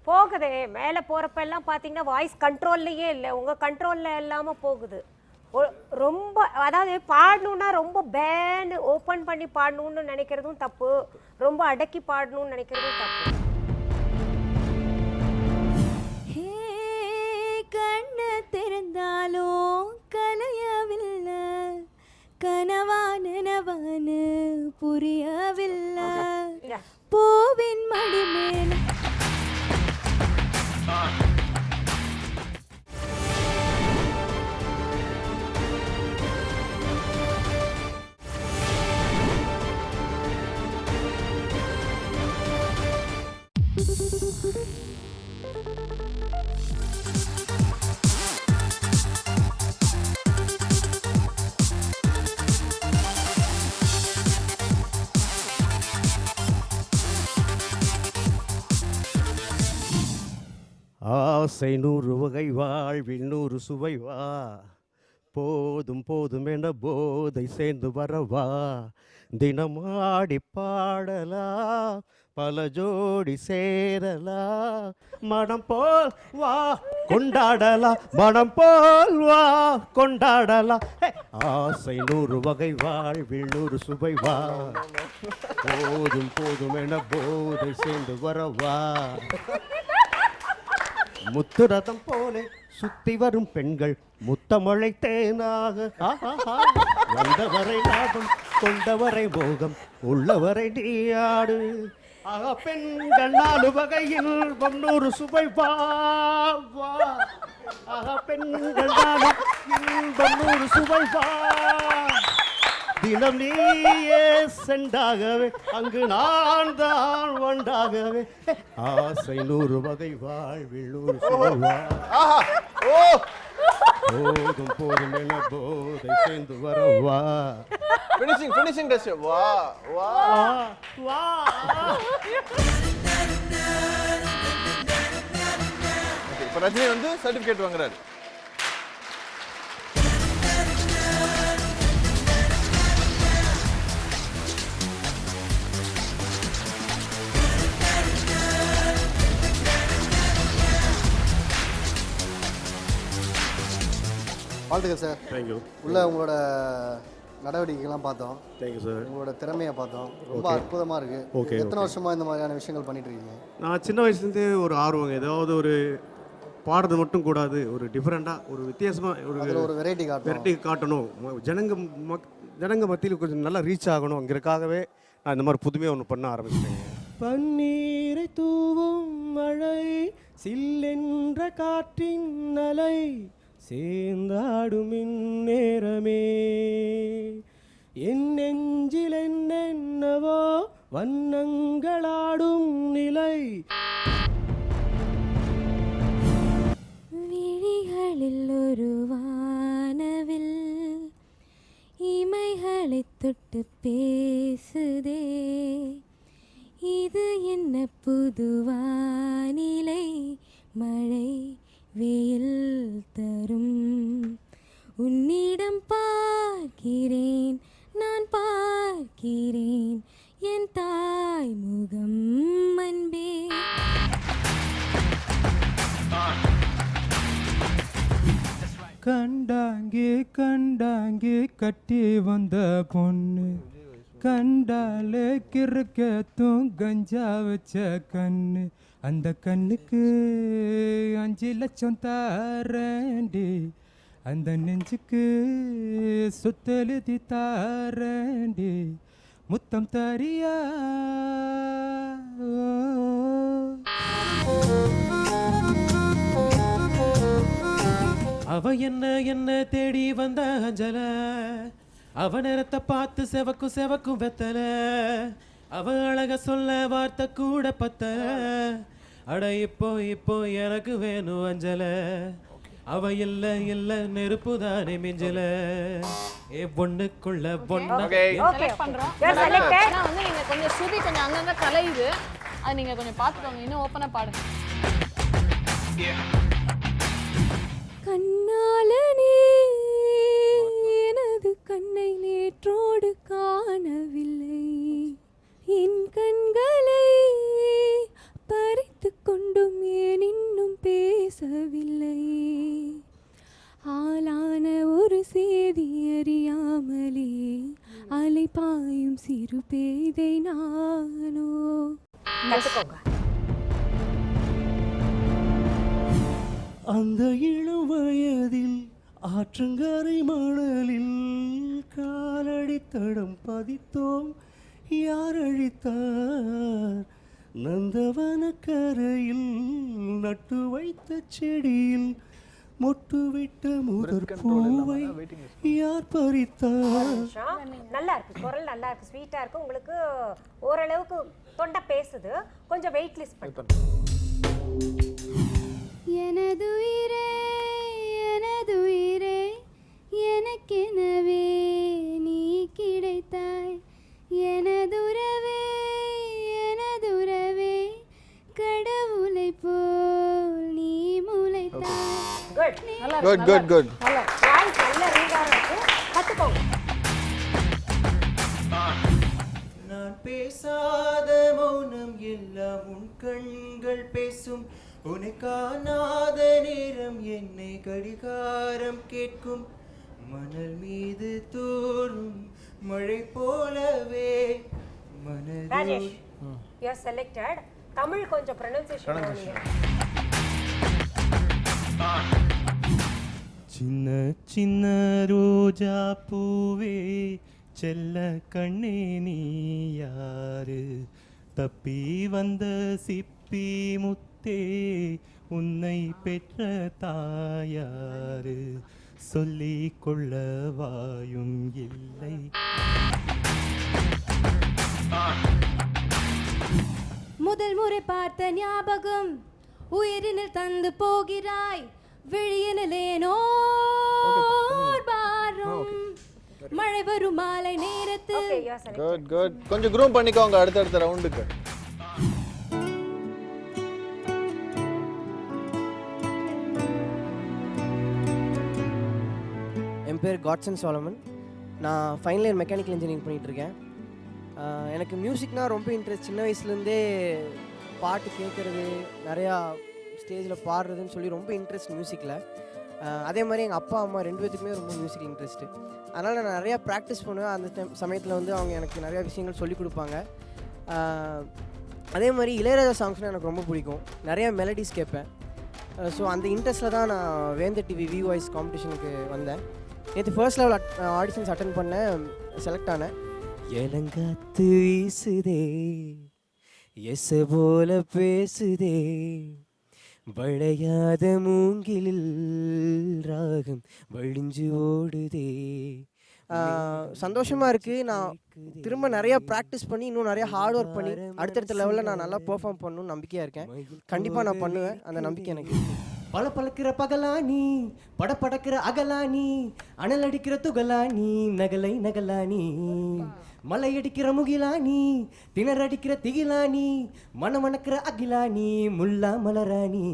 போகுதே மேலே போகிறப்ப எல்லாம் பார்த்தீங்கன்னா வாய்ஸ் கண்ட்ரோல்லையே இல்லை, உங்கள் கண்ட்ரோலில் இல்லாமல் போகுது. ரொம்ப அதாவது பாடணுன்னா ரொம்ப பேன் ஓப்பன் பண்ணி பாடணும்னு நினைக்கிறதும் தப்பு, ரொம்ப அடக்கி பாடணும்னு நினைக்கிறதும் தப்பு. கண்ணு திறந்தாலும் கலையவில்லை கனவா நனவானு புரியவில்லை பூவின் மடி மேல ஆசை 100 வகை வாழ்வில் 100 சுவை வா போதும் போதும் என போதை சேர்ந்து வரவா தினமாடி பாடலா பல ஜோடி சேரலா மனம் போல் வா கொண்டாடலா மனம் போல் வா கொண்டாடலா. ஆசை 100 வகை வாழ்வில் 100 சுவை வா போதும் போதும் என போதை சேர்ந்து வரவா முத்து ரதம் போல சுத்தி வரும் பெண்கள் முத்தமழை தேனாக வந்தவரை லாபம் கொண்டவரை போகம் உள்ளவரை நீயாடு ஆக பெண்கள் 4 வகையில் 100 சுவை வா வா ஆக பெண்கள் 4 100 சுவை வா தினம் நீயே செண்டாகவே அங்கு நான் தான் வண்டாகவே ஆசை 100 வகை வாழ்வில் 100 சுவை வா போதும் போதும் என போதை சேர்ந்து வர வா ஃபினிஷிங் டச் வா வா வா இப்போ ரஜினி வந்து சர்டிஃபிகேட் வாங்குறாரு. வாழ்த்துக்கள் சார். தேங்க்யூ. உள்ள உங்களோட நடவடிக்கைகள்லாம் பார்த்தோம். Thank you sir. உங்களோட திறமையை பார்த்தோம். ரொம்ப அற்புதமாக இருக்குது. ஓகே. எத்தனை வருஷமாக இந்த மாதிரியான விஷயங்கள் பண்ணிட்டு இருக்கீங்க? நான் சின்ன வயசுலேருந்தே ஒரு ஆர்வங்க, ஏதாவது ஒரு பாடுறது மட்டும் கூடாது, ஒரு டிஃப்ரெண்ட்டாக ஒரு வித்தியாசமாக ஒரு வெரைட்டி காட்டணும், ஜனங்க மத்தியில் கொஞ்சம் நல்லா ரீச் ஆகணும், அங்கிறதுக்காகவே நான் இந்த மாதிரி புதுமையாக ஒன்று பண்ண ஆரம்பிச்சிட்டேங்க. பன்னீரை தூவும் மழை சில்லென்ற காற்றின் அலை சேர்ந்தாடும் இந்நேரமே என் நெஞ்சில் என்னென்னவோ வண்ணங்களாடும் நிலை விழிகளில் ஒரு வானவில் இமைகளை தொட்டு பேசுதே இது என்ன புது வானிலை மழை வெயில் தரும் உன்னிடம் பார்க்கிறேன் நான் பார்க்கிறேன் என் தாய் முகம் அன்பே. கண்டாங்கே கட்டி வந்த பொண்ணு கண்டாலே கிறுக்கத்தும் கஞ்சா வச்ச கண்ணு அந்த கண்ணுக்கு 5 லட்சம் தாரண்டி அந்த நெஞ்சுக்கு சுத்தெழுதி தாரண்டி முத்தம் தரியா. அவ என்ன தேடி வந்த அஞ்சல அவ நேரத்தை பார்த்து செவக்கும் வெத்தல அவ அழக சொல்ல வார்த்தை கூட பத்தல அட இப்போ எனக்கு வேணும் அஞ்சல அவ இல்ல நெருப்பு தானே மிஞ்சல ஏ பொண்ணுக்குள்ள பொண்ணு செலக்ட் பண்றோம். ஆனா வந்து நீங்க கொஞ்சம் ஸ்ருதி கொஞ்சம் அங்கங்க கலையுது, அது நீங்க கொஞ்சம் பார்த்துக்கோங்க, இன்னும் ஓப்பனா பாடுங்க. கண்ணாலனே எனது கண்ணை நேற்றோடு காணவில்லை என் கண்களை பறித்து கொண்டும் ஏன் இன்னும் பேசவில்லை ஆளான ஒரு செய்தி அறியாமலே அலைபாயும் சிறு பேதை நானோ. அந்த இளம் வயதில் ஆற்றங்கரை மணலில் காலடி தடம் பதித்தோம் யார் அழித்தார் நந்தவன கரையில் நட்டு வைத்த செடியில் மொட்டு விட்ட முதற் பூவை யார் பறித்தார். நல்லா இருக்கு, குரல் நல்லா இருக்கு, ஸ்வீட்டா இருக்கு, உங்களுக்கு ஓரளவுக்கு தொண்டை பேசுது, கொஞ்சம் வெயிட் லிஸ்ட் பண்ணு. எனதுயிரே எனக்கெனவே நீ கிடைத்தாய் எனதுறவே கடவுளை போல் நீ முளைத்தாய். குட் நான் பேசாத மௌனம் எல்லாம் உன் கண்கள் பேசும் உன்னை காணாத நேரம் என்னை கடிகாரம் கேட்கும் மணல் மீது தோறும் மழை போலவே Rajesh, you are selected. Tamil கொஞ்சம் pronunciation பண்ணுங்க. சின்ன சின்ன ரோஜா பூவே செல்ல கண்ணே நீ யாரு, தப்பி வந்த சிப்பி முத்தே உன்னை பெற்ற தாயாரு, சொல்லிக் கொள்ள வாயும் இல்லை. முதல் முறை பார்த்த ஞாபகம் உயிரினில் தந்து போகிறாய், விழியினேனோ பாரம், மழை வரும் மாலை நேரத்தில். Good good. கொஞ்சம் க்ரூம் பண்ணிக்கோங்க அடுத்த ரவுண்டுக்கு. என் பேர் காட்சன் சாலமன். நான் ஃபைனல் இயர் மெக்கானிக்கல் இன்ஜினியரிங் பண்ணிகிட்ருக்கேன். எனக்கு மியூசிக்னால் ரொம்ப இன்ட்ரெஸ்ட். சின்ன வயசுலேருந்தே பாட்டு கேட்குறது, நிறையா ஸ்டேஜில் பாடுறதுன்னு சொல்லி ரொம்ப இன்ட்ரெஸ்ட் மியூசிக்கில். அதே மாதிரி எங்கள் அப்பா அம்மா 2 பேத்துக்குமே ரொம்ப மியூசிக் இன்ட்ரெஸ்ட்டு. அதனால் நான் நிறையா ப்ராக்டிஸ் பண்ணுவேன். அந்த சமயத்தில் வந்து அவங்க எனக்கு நிறையா விஷயங்கள் சொல்லிக் கொடுப்பாங்க. அதே மாதிரி இளையராஜா சாங்ஸ்னால் எனக்கு ரொம்ப பிடிக்கும். நிறையா மெலடிஸ் கேட்பேன். ஸோ அந்த இன்ட்ரெஸ்ட்டில் தான் நான் வேந்த டிவி வி வாய்ஸ் காம்படிஷனுக்கு வந்தேன். நேற்று ஃபர்ஸ்ட் லெவல் ஆடிஷன்ஸ் அட்டன் பண்ணேன், செலக்ட் ஆனேன். இளங்காத்து வீசுதே எச போல பேசுதே, வளையாத மூங்கிலில் ராகம் வழிஞ்சு ஓடுதே. சந்தோஷமாக இருக்குது. நான் திரும்ப நிறையா ப்ராக்டிஸ் பண்ணி இன்னும் நிறையா ஹார்ட் ஒர்க் பண்ணி அடுத்தடுத்த லெவலில் நான் நல்லா பெர்ஃபார்ம் பண்ணணும்னு நம்பிக்கையாக இருக்கேன். கண்டிப்பாக நான் பண்ணுவேன், அந்த நம்பிக்கை எனக்கு. பல பழக்கிற பகலானி, படப்படக்கிற அகலானி, அனல் அடிக்கிற துகலானி, நகலை நகலானி, மலை அடிக்கிற முகிலானி, திணற அடிக்கிற திகிலானி, மணமணக்கிற அகிலானி, முல்லா மலராணி.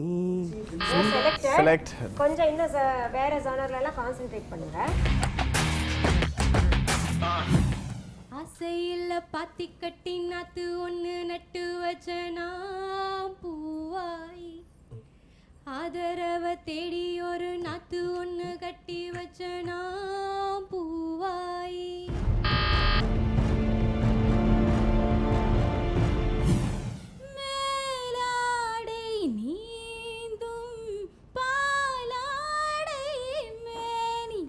கொஞ்சம் இன்னும் வேற ஜானர்ல எல்லாம் கான்சென்ட்ரேட் பண்ணுங்க. ஆசையில்ல பாத்தி கட்டி நாத்து ஒன்று நட்டு வச்சனா பூவாய், ஆதரவ தேடி ஒரு நாத்து ஒன்று கட்டி வச்சனா பூவாய். மேலாடை நீந்தும் பாலாடை மேனி,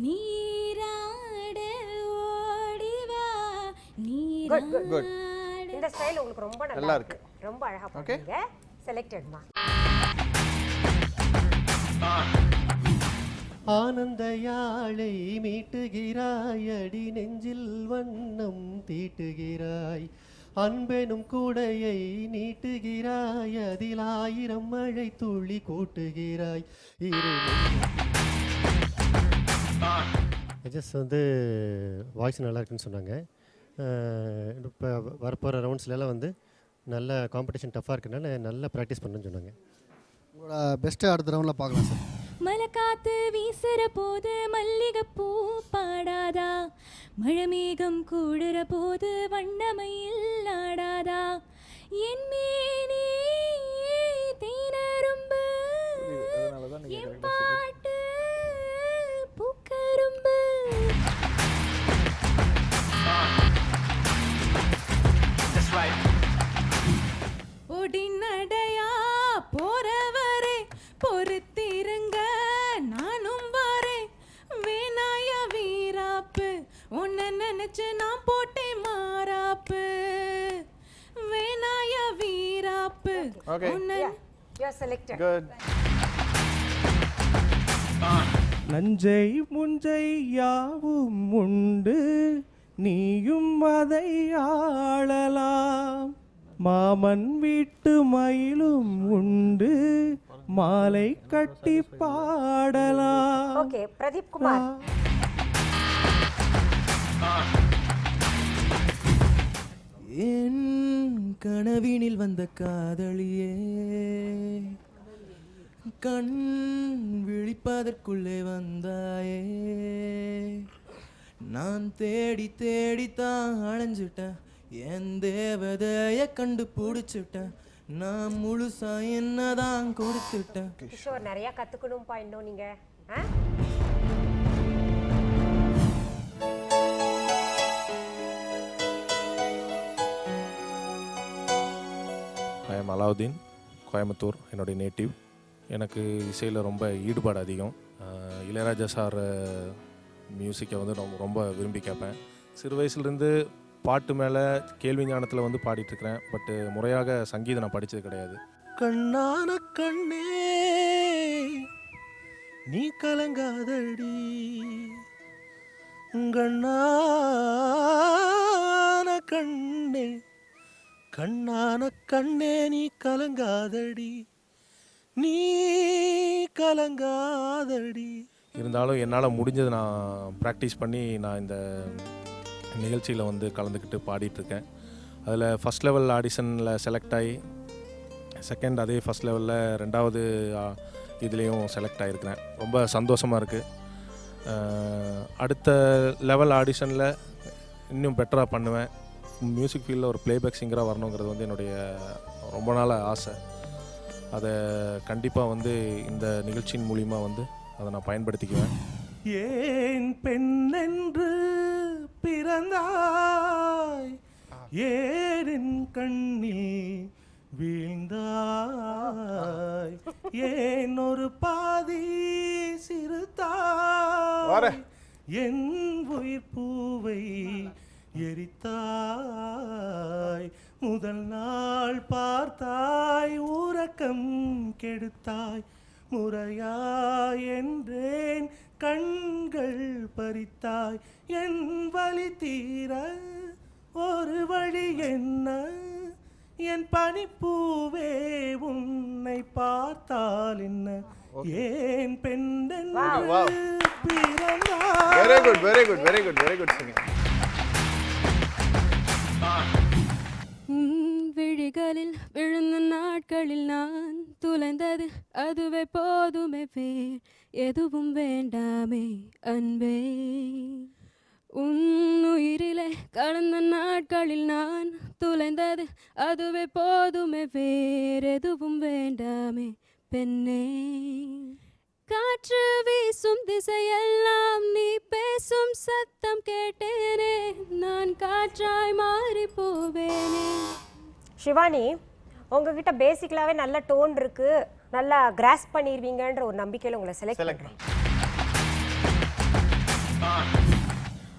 நீராட ஓடிவா நீராட. இந்த ஸ்டைல் உங்களுக்கு ரொம்ப நல்லா இருக்கு, ரொம்ப அழகா பண்ணுவீங்க. செலக்டட்மா. ஆனந்த யாழை மீட்டுகிறாய், அடி நெஞ்சில் வண்ணம் தீட்டுகிறாய், அன்பெனும் கூடையை நீட்டுகிறாய், அதில் 1000 மழை துளி கூட்டுகிறாய். ஜஸ்ட் வந்து வாய்ஸ் நல்லா இருக்குன்னு சொன்னாங்க. இப்போ வரப்போகிற ரவுண்ட்ஸ்லாம் வந்து நல்ல காம்படிஷன் டஃப்பாக இருக்குனால நல்லா ப்ராக்டிஸ் பண்ணணும்னு சொன்னாங்க. உங்களோட பெஸ்ட்டு அடுத்த ரவுண்டில் பார்க்கலாம் சார். மலை காத்து வீசுற போது மல்லிகைப்பூ பாடாதா, மழை மேகம் கூடுற போது வண்ணமையில் ஆடாதா, என் மேனி தேனரும்பு என் பாட்டு பூக்கரும்பு. ஒடி நடையா போறவரே பொறுத்திருங்க, நானும் வரேன் வேணாய வீராப்பு, உன்னை நினைச்சு நான் போட்டேன் மாறாப்பு, வேணாய வீராப்பு. நஞ்சை முஞ்சை யாவும் உண்டு, நீயும் அதை ஆளலாம், மாமன் வீட்டு மயிலும் உண்டு, மாலை கட்டி பாடலாம். ஓகே, பிரதீப் குமார். என் கனவினில் வந்த காதலியே, கண் விழிப்பதற்குள்ளே வந்தாயே, நான் தேடி தேடித்தான் அலைஞ்சிட்டேன், என் தேவதைய கண்டு பிடிச்சிட்டேன், நான் முழுசா என்னதான் கொடுத்துட்டேன். கிஷோர் நிறைய கத்துக்கணும்பா இன்னும் நீங்க. ஐ எம் அலாவுதீன், கோயம்புத்தூர் என்னுடைய நேட்டிவ். எனக்கு இசையில் ரொம்ப ஈடுபாடு அதிகம். இளையராஜா சார் மியூசிக்கை வந்து ரொம்ப விரும்பி கேட்பேன். சிறு வயசுலேருந்து பாட்டு மேலே கேள்வி ஞானத்தில் வந்து பாடிட்டுருக்கிறேன். பட்டு முறையாக சங்கீதம் நான் படித்தது கிடையாது. கண்ணான கண்ணே நீ கலங்காதடி, கண்ணான கண்ணே கண்ணான கண்ணே நீ கலங்காதடி, நீ கலங்காதடி. இருந்தாலும் என்னால் முடிஞ்சது நான் ப்ராக்டிஸ் பண்ணி நான் இந்த நிகழ்ச்சியில் வந்து கலந்துக்கிட்டு பாடிட்டுருக்கேன். அதில் ஃபஸ்ட் லெவல் ஆடிஷனில் செலக்ட் ஆகி செகண்ட் அதே ஃபஸ்ட் லெவலில் 2வது இதுலேயும் செலக்ட் ஆகிருக்கிறேன். ரொம்ப சந்தோஷமாக இருக்குது. அடுத்த லெவல் ஆடிஷனில் இன்னும் பெட்டராக பண்ணுவேன். மியூசிக் ஃபீல்டில் ஒரு ப்ளேபேக் சிங்கராக வரணுங்கிறது வந்து என்னுடைய ரொம்ப நாள் ஆசை. அதை கண்டிப்பாக வந்து இந்த நிகழ்ச்சியின் மூலிமா வந்து அதை நான் பயன்படுத்திக்குவேன். ஏன் பெண்ணென்று பிறந்தாய், ஏரின் கண்ணில் வீழ்ந்தாய், ஏன் ஒரு பாதி சிறுத்தாய், என் உயிர் பூவை எரித்தாய், முதல் நாள் பார்த்தாய் உறக்கம் கெடுத்தாய், முறையாய் என்றேன் கண்கள் பறித்தாய், என் வலி தீர ஒரு வழி என்ன, என் பனிப்பூவே உன்னை பார்த்தால் என்ன, ஏன் பெண்ணென்று பிறந்தாய். Very good very good very good very good singing. விழிகளில் விழுந்த நாட்களில் நான் துளைந்தது அதுவே போதுமே, வேர் எதுவும் வேண்டாமே அன்பே. உன்னுயிரிலே கடந்த நாட்களில் நான் துளைந்தது அதுவே போதுமே, வேர் எதுவும் வேண்டாமே பெண்ணே. காற்று வீசும் திசையெல்லாம் நீ பேசும் சத்தம் கேட்டேனே, நான் காற்றாய் மாறி போவேனே. சிவானி, உங்ககிட்ட பேசிக்கலாகவே நல்ல டோன் இருக்கு, நல்லா கிராஸ் பண்ணிடுவீங்கன்ற ஒரு நம்பிக்கையில் உங்களை செலக்ட் பண்ணுறேன்.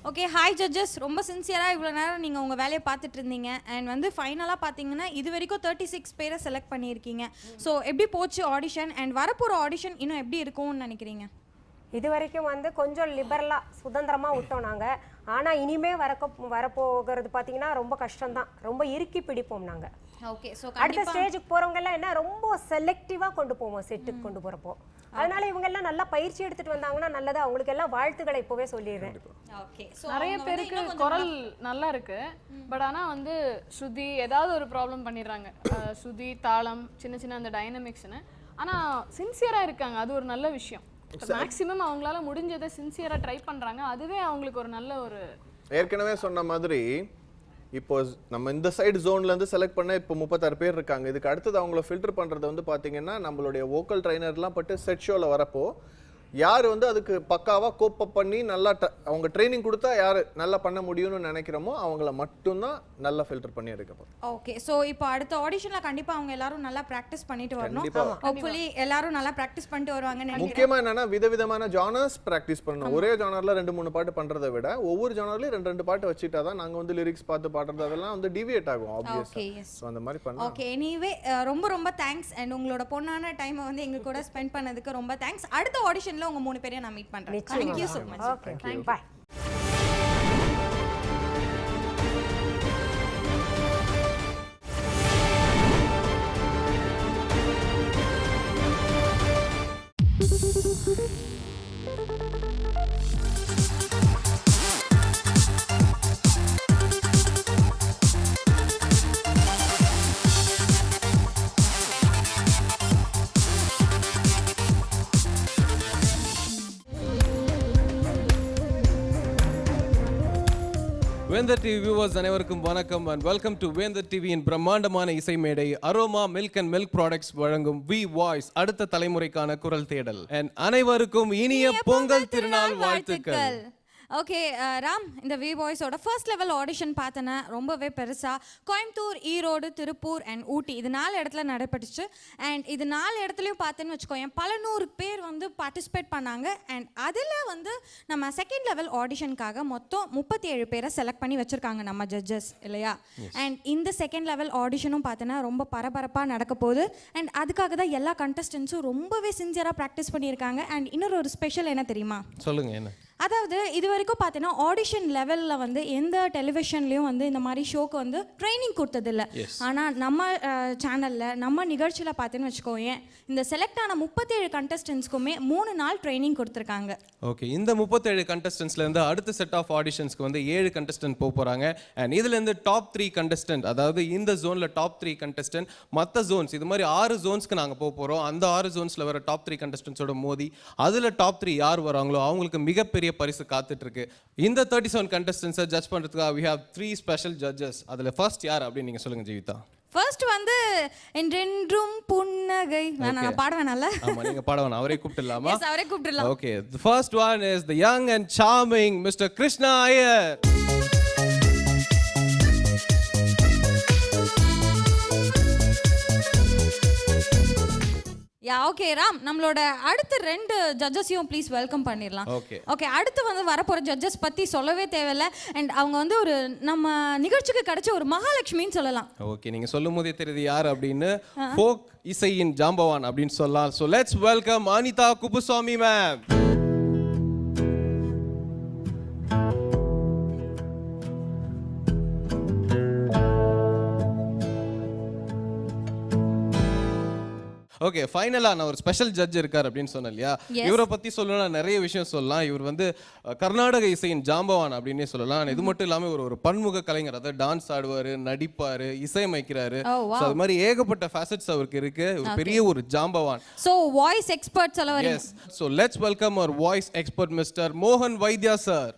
Okay, hi judges. ரொம்ப சின்சியராக இவ்வளோ நேரம் நீங்கள் உங்கள் வேலையை பார்த்துட்டு இருந்தீங்க. அண்ட் வந்து ஃபைனலாக பார்த்தீங்கன்னா இது வரைக்கும் 36 பேரை செலக்ட் பண்ணியிருக்கீங்க. ஸோ எப்படி போச்சு ஆடிஷன், அண்ட் வரப்போகிற ஆடிஷன் இன்னும் எப்படி இருக்கும்னு நினைக்கிறீங்க? இது வரைக்கும் வந்து கொஞ்சம் லிபரலாக சுதந்திரமாக விட்டோம் நாங்கள். ஆனால் இனிமே வரப்போகிறது பார்த்தீங்கன்னா ரொம்ப கஷ்டம்தான், ரொம்ப இறுக்கி பிடிப்போம் நாங்கள். ஓகே, ஸோ அடுத்த ஸ்டேஜுக்கு போகிறவங்கெல்லாம் என்ன ரொம்ப செலக்டிவாக கொண்டு போவோம் செட்டுக்கு கொண்டு போகிறப்போ. அதனால இவங்கெல்லாம் நல்லா பயிற்சி எடுத்துட்டு வந்தாங்கன்னா நல்லது. அவங்களுக்கு எல்லாம் வாழ்த்துக்களை இப்போவே சொல்லிடுறேன். ஓகே, நிறைய பேருக்கு குரல் நல்லா இருக்கு, பட் ஆனால் வந்து ஸ்ருதி ஏதாவது ஒரு ப்ராப்ளம் பண்ணிடுறாங்க. ஸ்ருதி, தாளம், சின்ன சின்ன அந்த டைனமிக்ஸ்னு. ஆனால் சின்சியராக இருக்காங்க, அது ஒரு நல்ல விஷயம். மேக்ஸிமம் அவங்களால முடிஞ்சதை சின்சியராக ட்ரை பண்ணுறாங்க, அதுவே அவங்களுக்கு ஒரு நல்ல ஒரு. ஏற்கனவே சொன்ன மாதிரி இப்போ நம்ம இந்த சைடு ஜோன்லேருந்து செலக்ட் பண்ண இப்போ 36 பேர் இருக்காங்க. இதுக்கு அடுத்தது அவங்கள ஃபில்டர் பண்ணுறது வந்து பார்த்தீங்கன்னா நம்மளுடைய வோக்கல் ட்ரைனர்லாம் பட்டு செட் ஷோவில் வரப்போ யார் வந்து அதுக்கு பக்காவாக கோப்பப் பண்ணி நல்லா அவங்க ட்ரைனிங் கொடுத்தா யார் நல்லா பண்ண முடியும்னு நினைக்கிறோமோ அவங்கள மட்டும்தான் நல்லா ஃபில்டர் பண்ணி எடுக்கப்போம். ஓகே, ஸோ இப்போ அடுத்த ஆடிஷனில் கண்டிப்பாக அவங்க எல்லாரும் நல்லா ப்ராக்டிஸ் பண்ணிட்டு வரணும். ஹோப்ஃபுல்லி எல்லாரும் நல்லா ப்ராக்டிஸ் பண்ணிட்டு வருவாங்கன்னு நினைக்கிறேன். முக்கியமாக என்னன்னா விதவிதமான ஜானர்ஸ் ப்ராக்டிஸ் பண்ணணும். ஒரே ஜானரில் 2-3 பாட்டு பண்ணுறதை விட ஒவ்வொரு ஜானர்லையும் 2-2 பாட்டு வச்சுட்டா தான் நாங்கள் வந்து லிரிக்ஸ் பார்த்து பாடுறது அதெல்லாம் வந்து டிவியேட் ஆகும் ஆப்வியஸாக. ஸோ அந்த மாதிரி பண்ணலாம். ஓகே, எனிவே ரொம்ப ரொம்ப தேங்க்ஸ். அண்ட் உங்களோட பொண்ணான டைமை வந்து எங்க கூட ஸ்பெண்ட் பண்ணதுக்கு ரொம்ப தேங்க்ஸ். அடுத்த ஆடிஷனில் உங்க 3 பேரையும் நான் மீட் பண்றேன். Thank you so much. Okay, thank you. Bye. வேந்தர் டிவி வியூவர்ஸ் அனைவருக்கும் வணக்கம் அண்ட் வெல்கம் டு வேந்தர் டிவியின் பிரம்மாண்டமான இசை மேடை aroma milk and milk products வழங்கும் வி வாய்ஸ் அடுத்த தலைமுறைக்கான குரல் தேடல். அண்ட் அனைவருக்கும் இனிய பொங்கல் திருநாள் வாழ்த்துக்கள். ஓகே ராம், இந்த வி வாய்ஸோட ஃபர்ஸ்ட் லெவல் ஆடிஷன் பார்த்தேன்னா ரொம்பவே பெருசாக கோயம்புத்தூர், ஈரோடு, திருப்பூர் அண்ட் ஊட்டி இது 4 இடத்துல நடைபெற்றுச்சு. அண்ட் இது 4 இடத்துலையும் பார்த்தேன்னு வச்சுக்கோங்க பல 100 பேர் வந்து பார்ட்டிசிபேட் பண்ணாங்க. அண்ட் அதில் வந்து நம்ம செகண்ட் லெவல் ஆடிஷனுக்காக மொத்தம் 37 பேரை செலக்ட் பண்ணி வச்சுருக்காங்க நம்ம ஜட்ஜஸ் இல்லையா? அண்ட் இந்த செகண்ட் லெவல் ஆடிஷனும் பார்த்தோன்னா ரொம்ப பரபரப்பாக நடக்க போகுது. அண்ட் அதுக்காக தான் எல்லா கண்டஸ்டன்ஸும் ரொம்பவே சின்சியராக ப்ராக்டிஸ் பண்ணியிருக்காங்க. அண்ட் இன்னொரு ஒரு ஸ்பெஷல் என்ன தெரியுமா? சொல்லுங்க என்ன? அதாவது இது வரைக்கும் பார்த்தீங்கன்னா ஆடிஷன் லெவலில் வந்து எந்த டெலிவிஷன்லேயும் வந்து இந்த மாதிரி ஷோக்கு வந்து ட்ரைனிங் கொடுத்ததில்ல. ஆனால் நம்ம சேனலில் நம்ம நிகழ்ச்சியில் பார்த்தீங்கன்னு வச்சுக்கோங்க இந்த செலக்ட் ஆன 37 கண்டஸ்டன்ஸ்க்குமே 3 நாள் ட்ரைனிங் கொடுத்துருக்காங்க. ஓகே, இந்த 37 கண்டஸ்டன்ஸ்லேருந்து அடுத்த செட் ஆஃப் ஆடிஷன்ஸ்க்கு வந்து 7 கண்டஸ்டன்ட் போக போகிறாங்க. அண்ட் இதுலேருந்து டாப் 3 கண்டஸ்டன்ட், அதாவது இந்த ஜோனில் டாப் 3 கண்டஸ்டன்ட், மற்ற ஜோன்ஸ் இது மாதிரி 6 ஜோன்ஸ்க்கு நாங்கள் போக போகிறோம். அந்த 6 ஜோன்ஸில் வர டாப் 3 கண்டஸ்டன்ஸோட மோதி அதில் டாப் 3 யார் வராங்களோ அவங்களுக்கு மிகப்பெரிய பரிசு காத்துட்டு இருக்கு. இந்த 37 கண்டஸ்டன்ஸை ஜட்ஜ் பண்றதுக்காக we have 3 ஸ்பெஷல் ஜட்ஜஸ். அதுல ஃபர்ஸ்ட் யார் அப்படின்னு நீங்க சொல்லுங்க ஜீவிதா. ஃபர்ஸ்ட் வந்து என்றென்றும் புன்னகை. நான் பாடுவேனால? ஆமா, நீங்க பாடவேனா, அவரே கூப்பிடலாமா? எஸ், அவரே கூப்பிடலாம். Okay, the first one is the young and charming Mr. Krishna Iyer. Yeah okay Ram, நம்மளோட அடுத்த 2 ஜட்ஜஸையும் ப்ளீஸ் வெல்கம் பண்ணிடலாம். ஓகே, அடுத்து வந்து வரப்போகிற ஜட்ஜஸ் பற்றி சொல்லவே தேவையில்லை. அண்ட் அவங்க வந்து ஒரு நம்ம நிகழ்ச்சிக்கு கிடைச்ச ஒரு மகாலட்சுமின்னு சொல்லலாம். ஓகே, நீங்கள் சொல்லும் போதே தெரியுது யார் அப்படின்னு. ஃபோக் இசையின் ஜாம்பவான் அப்படின்னு சொல்லலாம். So let's welcome Anitha Kuppusamy ma'am. Okay, ஃபைனலாக நான் ஒரு ஸ்பெஷல் ஜட்ஜ் இருக்கார் அப்படின்னு சொன்னேன் இல்லையா? இவரை பற்றி சொல்லணும்னா நிறைய விஷயம் சொல்லலாம். இவர் வந்து கர்நாடக இசையின் ஜாம்பவான் அப்படின்னே சொல்லலாம். இது மட்டும் இல்லாமல் ஒரு பன்முக கலைஞர், அதாவது டான்ஸ் ஆடுவார், நடிப்பார், இசையமைக்கிறாரு. ஸோ அது மாதிரி ஏகப்பட்ட ஃபேசட்ஸ் அவருக்கு இருக்கு. ஒரு பெரிய ஒரு ஜாம்பவான். ஸோ வாய்ஸ் எக்ஸ்பர்ட் சொல்ல வரீங்க? Yes, so let's welcome our voice expert mister மோகன் வைத்யா சார்.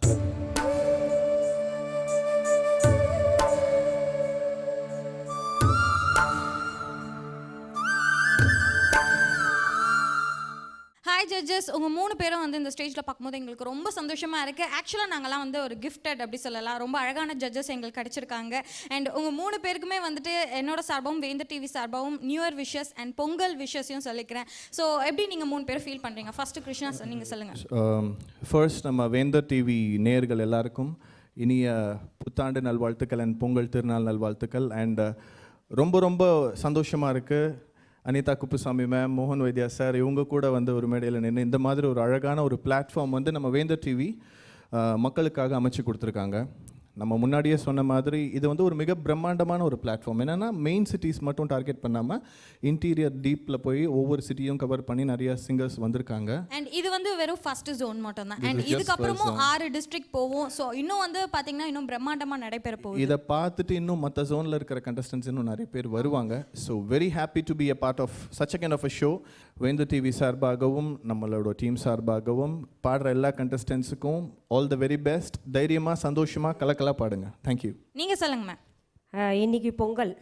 ஹாய் ஜட்ஜஸ், உங்கள் 3 பேரும் வந்து இந்த ஸ்டேஜில் பார்க்கும்போது எங்களுக்கு ரொம்ப சந்தோஷமாக இருக்குது. ஆக்சுவலாக நாங்கள்லாம் வந்து ஒரு கிஃப்டட் அப்படி சொல்லலாம். ரொம்ப அழகான ஜட்ஜஸ் எங்களுக்கு கிடச்சிருக்காங்க. அண்ட் உங்கள் 3 பேருக்குமே வந்துட்டு என்னோட சார்பாகவும் வேந்தர் டிவி சார்பாகவும் new year wishes and Pongal விஷஸையும் சொல்லிக்கிறேன். ஸோ எப்படி நீங்கள் 3 பேரும் ஃபீல் பண்ணுறீங்க? ஃபர்ஸ்ட் கிருஷ்ணா சார், நீங்கள் சொல்லுங்கள். ஃபர்ஸ்ட் நம்ம வேந்தர் டிவி நேயர்கள் எல்லாருக்கும் இனிய புத்தாண்டு நல்வாழ்த்துக்கள் அண்ட் பொங்கல் திருநாள் நல்வாழ்த்துக்கள். அண்ட் ரொம்ப ரொம்ப சந்தோஷமாக இருக்குது அனிதா குப்புசாமி மேம், மோகன் வைத்யா சார் இவங்க கூட வந்து ஒரு மேடையில் நின்று இந்த மாதிரி ஒரு அழகான ஒரு பிளாட்ஃபார்ம் வந்து நம்ம வேந்தர் டிவி மக்களுக்காக அமைச்சு கொடுத்துருக்காங்க. நம்ம முன்னாடியே சொன்ன மாதிரி இது வந்து ஒரு மிக பிரம்மாண்டமான ஒரு பிளாட்ஃபார்ம். என்னென்னா மெயின் சிட்டிஸ் மட்டும் டார்கெட் பண்ணாமல் இன்டீரியர் டீப்பில் போய் ஒவ்வொரு சிட்டியும் கவர் பண்ணி நிறைய சிங்கர்ஸ் வந்திருக்காங்க. அண்ட் இது வந்து வெறும் ஃபர்ஸ்ட் ஜோன் மட்டும் தான். அண்ட் இதுக்கப்புறமும் 6 டிஸ்ட்ரிக்ட் போவோம். ஸோ இன்னும் வந்து பார்த்தீங்கன்னா இன்னும் பிரம்மாண்டமாக நடைபெற போகுது. இதை பார்த்துட்டு இன்னும் மற்ற ஜோனில் இருக்கிற கண்டஸ்டன்ஸ் இன்னும் நிறைய பேர் வருவாங்க. So very happy to be a part of such a kind of a show. Vendhar TV சார்பாகவும் நம்மளோட டீம் சார்பாகவும் பாடுற எல்லா கண்டஸ்டன்ஸுக்கும் ஆல் த வெரி பெஸ்ட். தைரியமாக சந்தோஷமாக கலக்கலாக பாடுங்க. தேங்க்யூ. நீங்கள் சொல்லுங்க மேம். இன்னைக்கு பொங்கல்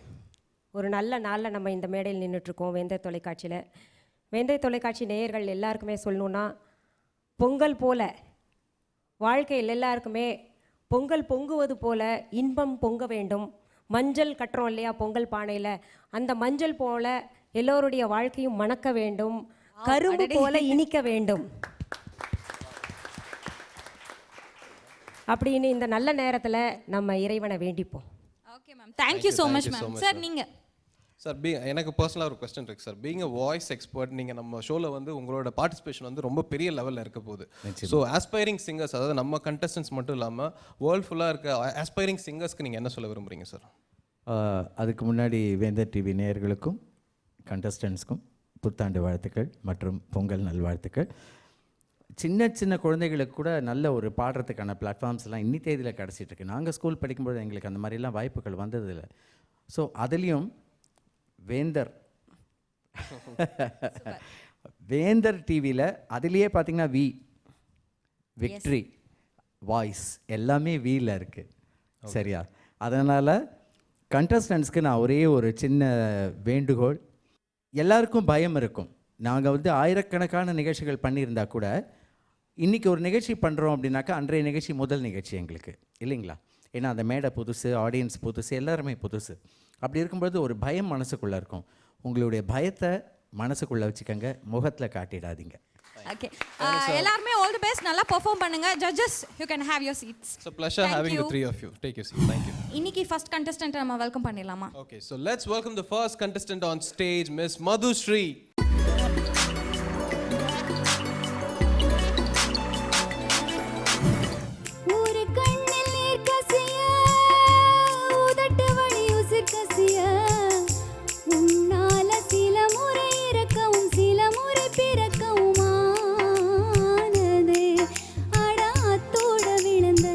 ஒரு நல்ல நாளில் நம்ம இந்த மேடையில் நின்றுட்டுருக்கோம் வேந்தர் தொலைக்காட்சியில். வேந்தர் தொலைக்காட்சி நேயர்கள் எல்லாருக்குமே சொல்லணுன்னா, பொங்கல் போல வாழ்க்கையில் எல்லாருக்குமே பொங்கல் பொங்குவது போல இன்பம் பொங்க வேண்டும். மஞ்சள் கட்டுறோம் இல்லையா பொங்கல் பானையில், அந்த மஞ்சள் போல எல்லோருடைய வாழ்க்கையும் மணக்க வேண்டும், கரும்பு போல இனிக்க வேண்டும் அப்படின்னு இந்த நல்ல நேரத்தில் நம்ம இறைவனை வேண்டிப்போம். Okay ma'am, thank you so much ma'am. Sir நீங்கள்? சார் எனக்கு பர்சனலாக ஒரு கொஸ்டின் இருக்குது sir. Being a voice expert, நீங்கள் நம்ம ஷோவில் வந்து உங்களோட பார்ட்டிசிபேஷன் வந்து ரொம்ப பெரிய லெவலில் இருக்க போகுது. ஸோ ஆஸ்பைரிங் சிங்கர்ஸ், அதாவது நம்ம கண்டஸ்டன்ஸ் மட்டும் இல்லாமல் வேர்ல்டு ஃபுல்லாக இருக்க ஆஸ்பைரிங் சிங்கர்ஸ்க்கு நீங்கள் என்ன சொல்ல விரும்புகிறீங்க சார்? அதுக்கு முன்னாடி வேந்தர் டிவி நேயர்களுக்கும் கண்டஸ்டன்ஸ்க்கும் புத்தாண்டு வாழ்த்துக்கள் மற்றும் பொங்கல் நல்வாழ்த்துக்கள். சின்ன சின்ன குழந்தைகளுக்கு கூட நல்ல ஒரு பாடுறதுக்கான பிளாட்ஃபார்ம்ஸ்லாம் இன்னி தேதியில் கிடச்சிட்ருக்கு. நாங்கள் ஸ்கூல் படிக்கும்போது எங்களுக்கு அந்த மாதிரிலாம் வாய்ப்புகள் வந்ததில்லை. ஸோ அதுலேயும் வேந்தர் டிவியில் அதுலேயே பார்த்திங்கன்னா விக்ட்ரி, வாய்ஸ் எல்லாமே வீல இருக்குது. சரியா? அதனால் கண்டஸ்டன்ஸ்க்கு நான் ஒரே ஒரு சின்ன வேண்டுகோள். எல்லாருக்கும் பயம் இருக்கும். நாங்கள் வந்து ஆயிரக்கணக்கான நிகழ்ச்சிகள் பண்ணியிருந்தா கூட இன்றைக்கி ஒரு நிகழ்ச்சி பண்ணுறோம் அப்படின்னாக்கா அன்றைய நிகழ்ச்சி முதல் நிகழ்ச்சி எங்களுக்கு இல்லைங்களா? ஏன்னா அந்த மேடை புதுசு, ஆடியன்ஸ் புதுசு, எல்லாருமே புதுசு. அப்படி இருக்கும்பொழுது ஒரு பயம் மனசுக்குள்ளே இருக்கும். உங்களுடைய பயத்தை மனசுக்குள்ளே வச்சுக்கோங்க, முகத்தில் காட்டிடாதீங்க. ஓகே, எல்லாருமே ஆல் தி பெஸ்ட், நல்லா பெர்ஃபார்ம் பண்ணுங்க. Judges, you can have your seats. So pleasure having the three of you. Take your seat. Thank you. இன்னைக்கு ஃபர்ஸ்ட் கண்டஸ்டன்ட் நம்ம வெல்கம் பண்ணிடலாமா? Okay, so let's welcome the first contestant on stage, Miss Madhushree. ஒரு கண்ணில் நீர் கசிய உதட்டு வழி உசிர் கசிய உன்னால சில முறை இறக்கவும் சில முறை பிறக்கவும் ஆனதே. அட ஆத்தோட விழுந்த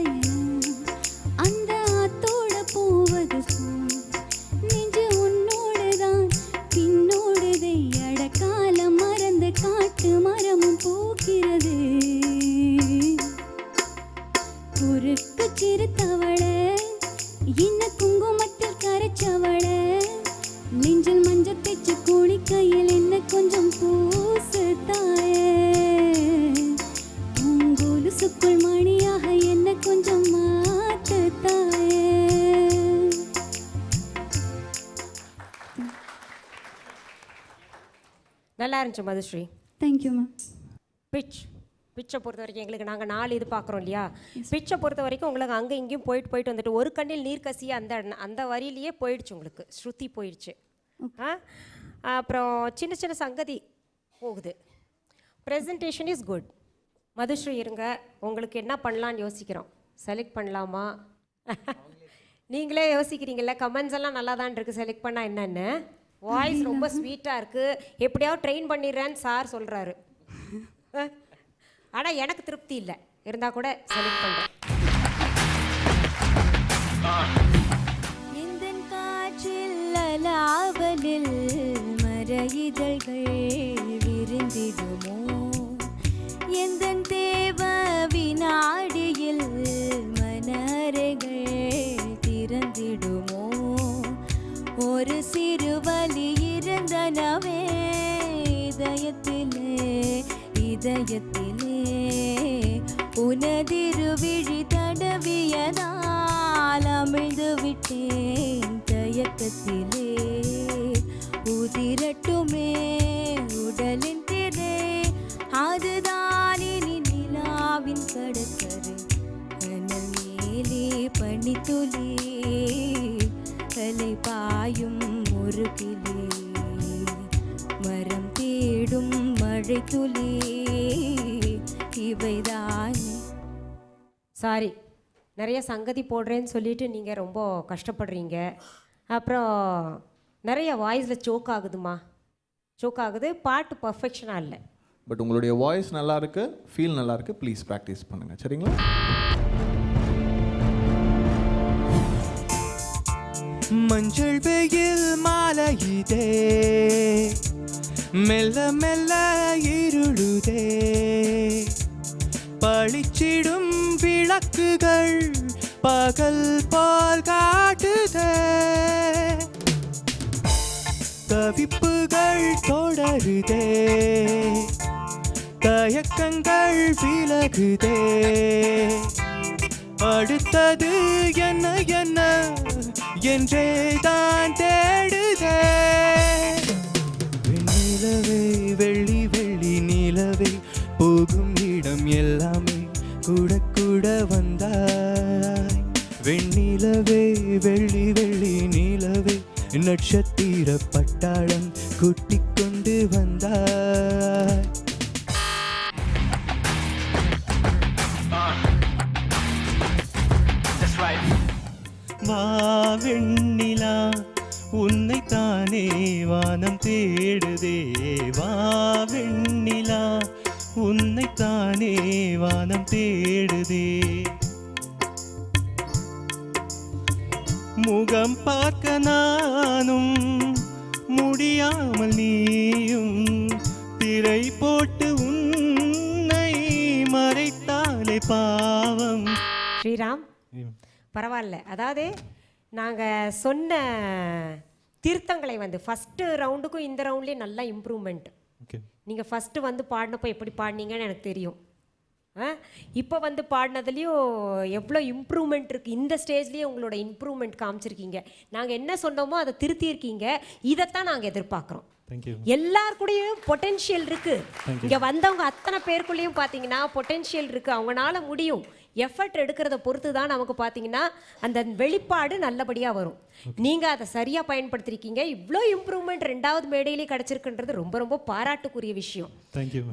அந்த ஆத்தோட போவது நெஞ்சு உன்னோடுதான் பின்னோடுதை. அட காலம் மறந்த காட்டு மரமும் பூக்கிறது. குறுக்கு சிறுத்தவள இன்ன குங்குமத்தில் கரைச்சவள நெஞ்சில் மஞ்சள் தேச்சு குளிக்கையில் என்ன கொஞ்சம் பூசு தாயே. பூங்கொலுசுக்குள் மணியாக என்ன கொஞ்சம் மாத்து தாயே. நல்லா இருந்துச்சு மதுஸ்ரீ. Thank you ma'am. பிச்சை பொறுத்த வரைக்கும் எங்களுக்கு நாங்கள் 4 இது பார்க்குறோம் இல்லையா? பிச்சை பொறுத்த வரைக்கும் உங்களுக்கு அங்கே இங்கேயும் போயிட்டு வந்துட்டு ஒரு கண்ணில் நீர் கசிய அந்த வரியிலேயே போயிடுச்சு, உங்களுக்கு ஸ்ருதி போயிடுச்சு. அப்புறம் சின்ன சின்ன சங்கதி போகுது. Presentation is good. மதுஸ்ரீ இருங்க, உங்களுக்கு என்ன பண்ணலான்னு யோசிக்கிறோம். செலக்ட் பண்ணலாமா? நீங்களே யோசிக்கிறீங்களா? கமெண்ட்ஸ் எல்லாம் நல்லா தான் இருக்குது. செலக்ட் பண்ணால் என்னென்னு வாய்ஸ் ரொம்ப ஸ்வீட்டாக இருக்குது, எப்படியாவது ட்ரெயின் பண்ணிடுறேன்னு சார் சொல்கிறாரு. ஆனால் எனக்கு திருப்தி இல்லை, இருந்தால் கூட செலக்ட் பண்ணுறேன். இந்த காற்றில் அலாவலில் மர இதழ்கள் விரிந்திடுமோ. எந்த தேவ வினாடியில் மனறைகள் திறந்திடுமோ. ஒரு சிறு வலி இருந்தனவே இதயத்திலே உனதிருவிழி தடவியதால் அமிழ்ந்து விட்டேன் தயக்கத்திலே. உதிரட்டுமே உடலின் திரை, அதுதான் இனி நிலாவின் கடற்கரை. அனல் மேலே பனித்துளி கலை பாயும் ஒரு கிளி. மரம் தேடும் மழை துளி இவைதான். சாரி, நிறைய சங்கதி போடுறேன்னு சொல்லிட்டு நீங்கள் ரொம்ப கஷ்டப்படுறீங்க. அப்புறம் நிறைய வாய்ஸில் சோக் ஆகுதுமா, சோக் ஆகுது. பாட்டு பர்ஃபெக்ஷனாக இல்லை. பட் உங்களுடைய வாய்ஸ் நல்லா இருக்கு, ஃபீல் நல்லா இருக்கு. ப்ளீஸ் ப்ராக்டிஸ் பண்ணுங்க, சரிங்களா? மஞ்சள் வெயில் மாலையிதே மெல்ல மெல்ல இருளுதே. பளிச்சிடும் விளக்குகள் பகல் போல் காட்டுதே. தவிப்புகள் தொடருதே, தயக்கங்கள் விலகுதே. அடுத்தது என்ன என்ன என்றே தான் தேடுதே. வெண்ணிலவே வெள்ளி வெள்ளி நிலவே போகும் இடம் எல்லாமே கூட கூட வந்தாய். வெண்ணிலவே வெள்ளி வெள்ளி நிலவே நட்சத்திர பட்டாளம் கூட்டிக் கொண்டு வந்தாய். வா வெண்ணிலா உன்னைத்தானே வானம் தேடுதே. வா வெண்ணிலா உன்னைத்தானே வானம் தேடுதே. முகம் பார்க்க நானும் முடியாமல் நீயும் திரை போட்டு உன்னை மறைத்தாலே பாவம். ஸ்ரீராம், பரவாயில்ல. அதாவது நாங்கள் சொன்ன திருத்தங்களை வந்து ஃபஸ்ட்டு ரவுண்டுக்கும் இந்த ரவுண்ட்லேயும் நல்லா இம்ப்ரூவ்மெண்ட். நீங்கள் ஃபஸ்ட்டு வந்து பாடினப்போ எப்படி பாடினீங்கன்னு எனக்கு தெரியும். இப்போ வந்து பாடினதுலேயும் எவ்வளோ இம்ப்ரூவ்மெண்ட் இருக்குது. இந்த ஸ்டேஜ்லேயே உங்களோட இம்ப்ரூவ்மெண்ட் காமிச்சிருக்கீங்க. நாங்கள் என்ன சொன்னோமோ அதை திருத்தியிருக்கீங்க. இதைத்தான் நாங்கள் எதிர்பார்க்குறோம். எல்லாருக்கூடயும் பொட்டென்ஷியல் இருக்குது. இங்கே வந்தவங்க அத்தனை பேருக்குள்ளேயும் பார்த்தீங்கன்னா பொட்டென்ஷியல் இருக்குது. அவங்களால முடியும். எஃபர்ட் எடுக்கிறத பொறுத்து தான் நமக்கு பார்த்தீங்கன்னா அந்த வெளிப்பாடு நல்லபடியாக வரும். நீங்கள் அதை சரியாக பயன்படுத்திருக்கீங்க. இவ்வளோ இம்ப்ரூவ்மெண்ட் 2வது மேடையிலே கிடச்சிருக்குன்றது ரொம்ப ரொம்ப பாராட்டுக்குரிய விஷயம்.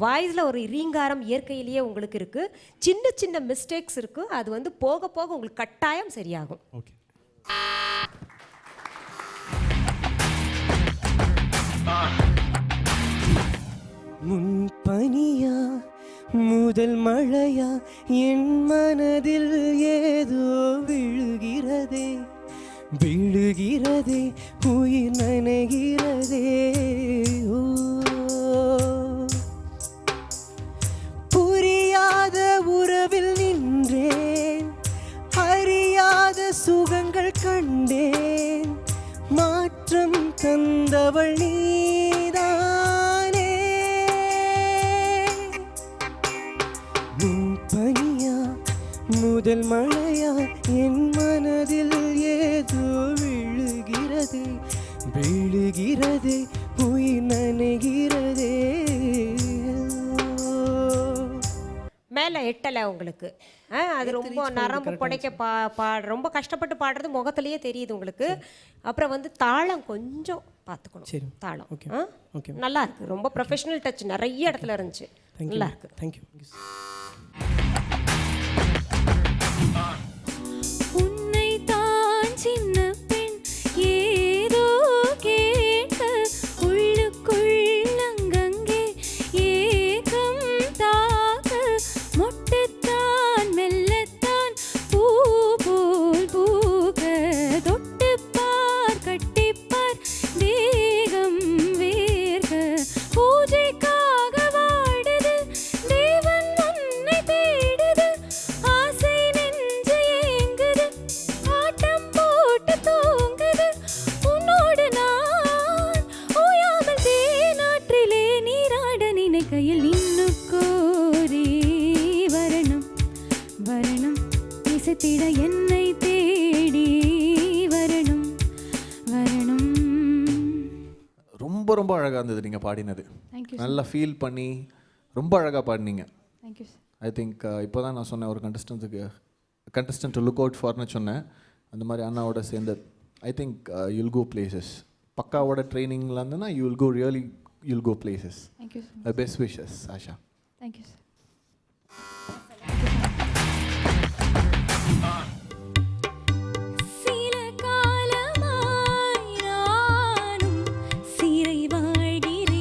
வாய்ஸில் ஒரு ரீங்காரம் இயற்கையிலேயே உங்களுக்கு இருக்குது. சின்ன சின்ன மிஸ்டேக்ஸ் இருக்குது. அது வந்து போக போக உங்களுக்கு கட்டாயம் சரியாகும். முன்பனியா முதல் மழையா என் மனதில் ஏதோ விழுகிறதே விழுகிறதே உயிர் நனைகிறதே. ஓ புரியாத உறவில் நின்றேன், அறியாத சுகங்கள் கண்டேன். மாற்றம் தந்தவள் நீதானே. பனியா முதல் மழையா என் மனதில் ஏதோ விழுகிறதே விழுகிறதே உயிர் நனைகிறதே. மேலே எட்டலை உங்களுக்கு. அது ரொம்ப நரம்பு புடைக்க ரொம்ப கஷ்டப்பட்டு பாடுறது முகத்துலேயே தெரியுது உங்களுக்கு. அப்புறம் வந்து தாளம் கொஞ்சம் பார்த்துக்கணும். தாளம் நல்லா இருக்கு. ரொம்ப ப்ரொஃபஷனல் டச் நிறைய இடத்துல இருந்துச்சு. நல்லா இருக்கு. தேங்க்யூ. உன்னை தான் சின்ன பெண் ஏதோ கேட்க உள்ளுக்குள் அங்கங்கே ஏகம் தாக்க மொட்டுத்தான் மெல்லத்தான் பூ போல் பூக்க தொட்டுப்பார் கட்டிப்பார் தேகம் வேர்க்க பூஜைக்காக வாடுது தேவன் உன்னை தேடுது ஆசை நெஞ்சு ஏங்குது ஆட்டம் போட்டு தூங்குது உன்னோடு நான் ஓயாமல் தேனாற்றிலே நீராட நினைக்கையில் இன்னுக்கோரே வரணும் வரணும் இசைத்திட என்னை தேடி வரணும் வரணும். ரொம்ப ரொம்ப அழகாக இருந்தது நீங்கள் பாடினது. நல்லா ஃபீல் பண்ணி ரொம்ப அழகாக பாடினீங்க. ஐ திங்க் இப்போ தான் நான் சொன்னேன் ஒரு கண்டஸ்டன்ட் லுக் அவுட் ஃபார்னு சொன்னேன். அந்த மாதிரி அண்ணாவோட சேர்ந்து I think you'll go places. பக்காவோட ட்ரைனிங்கில் இருந்ததுன்னா you'll go really you'll go places. Best wishes Asha. Thank you sir. சில காலமாய் நானும் சிறை வாழ்கிறேன்.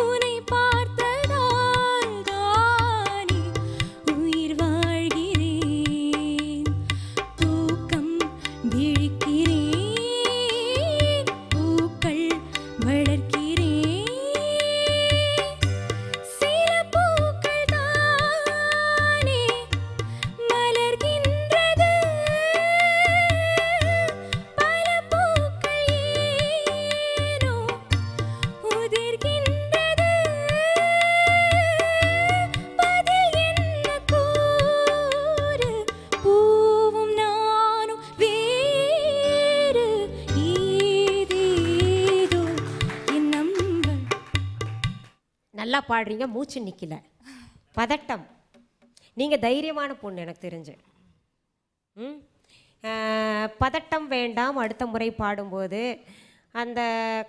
உன்னை பார்த்ததால் தானே உயிர் வாழ்கிறேன். தூக்கம் விழிக்கிறேன், பூக்கள் வளர்க்கிறேன். சில பூக்கள் தானே மலர்கின்றது, பல பூக்கள் ஏனோ உதிர்கின்றது. பதில் என்ன கூறு, பூவும் நானும் வேறு. ஏதேதோ என் நம்பர். நல்லா பாடுறீங்க. மூச்சு நிற்கல. பதட்டம். நீங்கள் தைரியமான பொண்ணு எனக்கு தெரிஞ்சு. பதட்டம் வேண்டாம். அடுத்த முறை பாடும்போது அந்த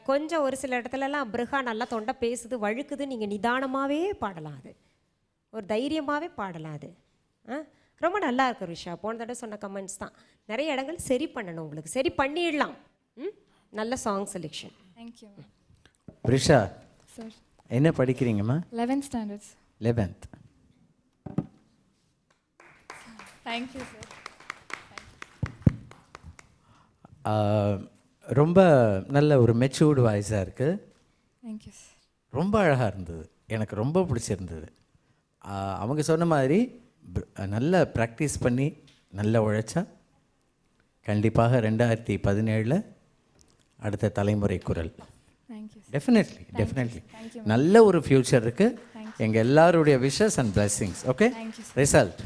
கொஞ்சம் ஒரு சில இடத்துலலாம் பிருகா நல்லா தொண்டை பேசுது வழுக்குது. நீங்கள் நிதானமாகவே பாடலாம். அது ஒரு தைரியமாகவே பாடலாம். அது ரொம்ப நல்லா இருக்கு ரிஷா. போன தடவை சொன்ன கமெண்ட்ஸ் தான். நிறைய இடங்கள் சரி பண்ணணும். உங்களுக்கு சரி பண்ணிடலாம். நல்ல song selection. Thank you Risha sir. என்ன படிக்கிறீங்கம்மா? 11th standards. 11th. Thank you sir. ரொம்ப நல்ல ஒரு மெச்சூர்டு வாய்ஸாக இருக்குது. Thank you sir. ரொம்ப அழகாக இருந்தது. எனக்கு ரொம்ப பிடிச்சிருந்தது. அவங்க சொன்ன மாதிரி நல்லா ப்ராக்டிஸ் பண்ணி நல்லா உழைச்சா கண்டிப்பாக 2017 அடுத்த தலைமுறை குரல். டெஃபினெட்லி நல்ல ஒரு ஃப்யூச்சர் இருக்குது. எங்கள் எல்லாருடைய wishes and blessings. Okay, result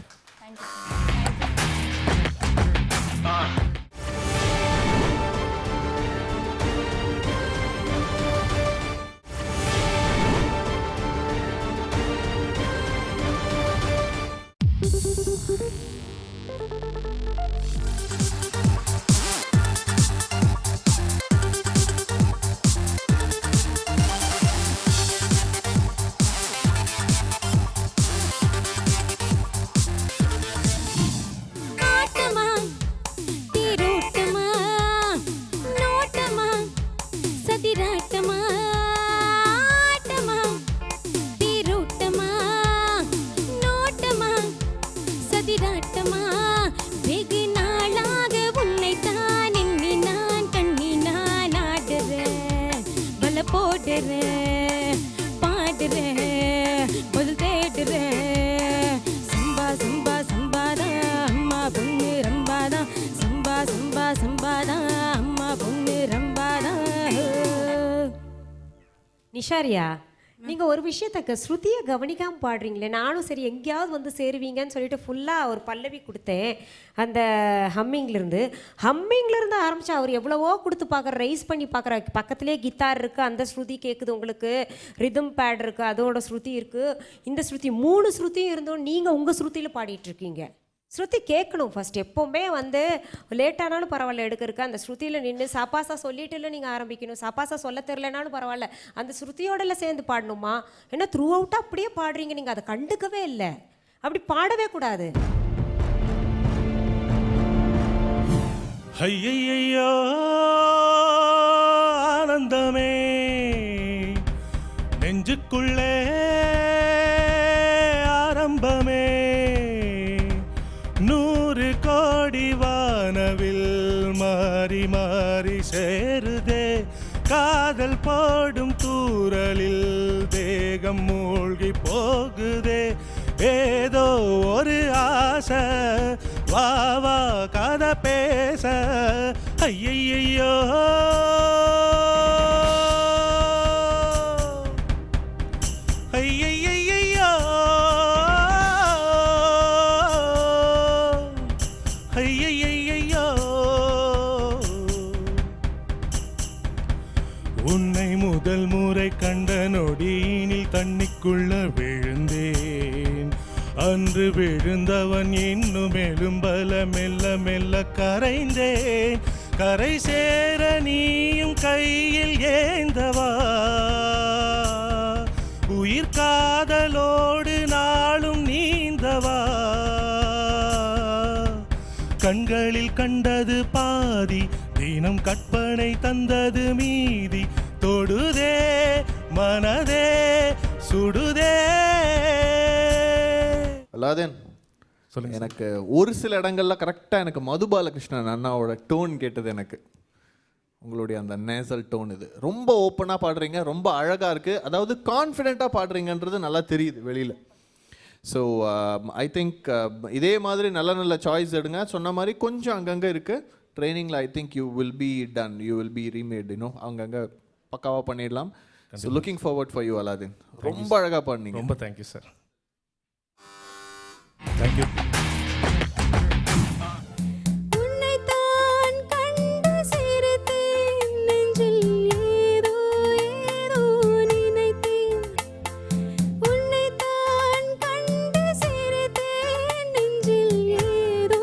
ஆட்டமா தேரோட்டமா நோட்டமா சதிராட்டமா ஆட்டமா தேரோட்டமா நோட்டமா சதிராட்டமா வெகு நாளாக உன்னைத்தான் எண்ணி நான் கண்ணி நான் ஆடுறேன் பல போடுறேன் பாடுறேன் பதில் தேடுறேன் சம்பா சம்பா சம்பாதா அம்மா பொண்ணு ரம்பாதா சம்பா சம்பா சம்பாதா அம்மா பொண்ணு ரம்பாதா. நிஷாரியா, நீங்கள் ஒரு விஷயத்த ஸ்ருதியை கவனிக்காமல் பாடுறீங்களே. நானும் சரி எங்கேயாவது வந்து சேருவீங்கன்னு சொல்லிட்டு ஃபுல்லாக ஒரு பல்லவி கொடுத்தேன் அந்த ஹம்மிங்லேருந்து ஆரம்பித்து அவர் எவ்வளவோ கொடுத்து பார்க்குற, ரைஸ் பண்ணி பார்க்குற. பக்கத்துலேயே கித்தார் இருக்குது, அந்த ஸ்ருதி கேட்குது உங்களுக்கு, ரிதம் பேட் இருக்குது, அதோட ஸ்ருதி இருக்குது, இந்த ஸ்ருதி 3 ஸ்ருதியும் இருந்தோம். நீங்கள் உங்கள் ஸ்ருதியில் பாடிட்டுருக்கீங்க. ஸ்ருதி கேட்கணும் ஃபஸ்ட். எப்போவுமே வந்து லேட்டானாலும் பரவாயில்ல எடுக்கிறதுக்கு அந்த ஸ்ருதியில் நின்று சாப்பாசா சொல்லிட்டுல நீங்கள் ஆரம்பிக்கணும். சாப்பாசா சொல்ல தெரிலனாலும் பரவாயில்ல, அந்த ஸ்ருதியோடல சேர்ந்து பாடணுமா? ஏன்னா த்ரூ அவுட்டாக அப்படியே பாடுறீங்க, நீங்கள் அதை கண்டுக்கவே இல்லை. அப்படி பாடவே கூடாது. ஐயையோ ஆனந்தமே நெஞ்சுக்குள்ளே ஆரம்பமே 100 கோடி வானவில் மாறி மாறி சேருதே காதல் போடும் தூறலில் தேகம் மூழ்கி போகுதே ஏதோ ஒரு ஆசை வா வா கதை பேச ஐயையோ ஐயையோ ஐயையோ உன்னை முதல் முறை கண்ட நொடியினில் தண்ணிக்குள்ள விழுந்தேன். அன்று விழுந்தவன் இன்னும் எழும்பல மெல்ல மெல்ல கரைந்தேன். கரை சேர நீயும் கையில் ஏந்தவா உயிர் காதலோடு நாளும் நீந்தவா கண்களில் கண்டது பாதி தினம் கற்பனை தந்தது மீதி தொடுதே மனதே சுடுதே. அலாதீன் சொல்லுங்க. எனக்கு ஒரு சில இடங்கள்ல கரெக்டாக எனக்கு மதுபாலகிருஷ்ணன் அண்ணாவோட டோன் கேட்டது. எனக்கு உங்களுடைய அந்த நேசல் டோன் இது ரொம்ப ஓப்பனாக பாடுறீங்க, ரொம்ப அழகாக இருக்குது. அதாவது கான்ஃபிடெண்ட்டாக பாடுறீங்கன்றது நல்லா தெரியுது வெளியில். ஸோ ஐ திங்க் இதே மாதிரி நல்ல நல்ல சாய்ஸ் எடுங்க. சொன்ன மாதிரி கொஞ்சம் அங்கங்கே இருக்குது ட்ரைனிங்கில். I think you will be done, you will be remade, இன்னும் அங்கங்கே பக்காவாக பண்ணிடலாம். So looking forward for you Aladdin. ரொம்ப அழகாக பாடுனீங்க. ரொம்ப தேங்க்யூ சார். தேங்க்யூ. உன்னைத்தான் கண்டு சிரித்தேன் நெஞ்சில் ஏதோ ஏதோ நினைத்தேன். உன்னைத்தான் கண்டு சிரித்தேன் நெஞ்சில் ஏதோ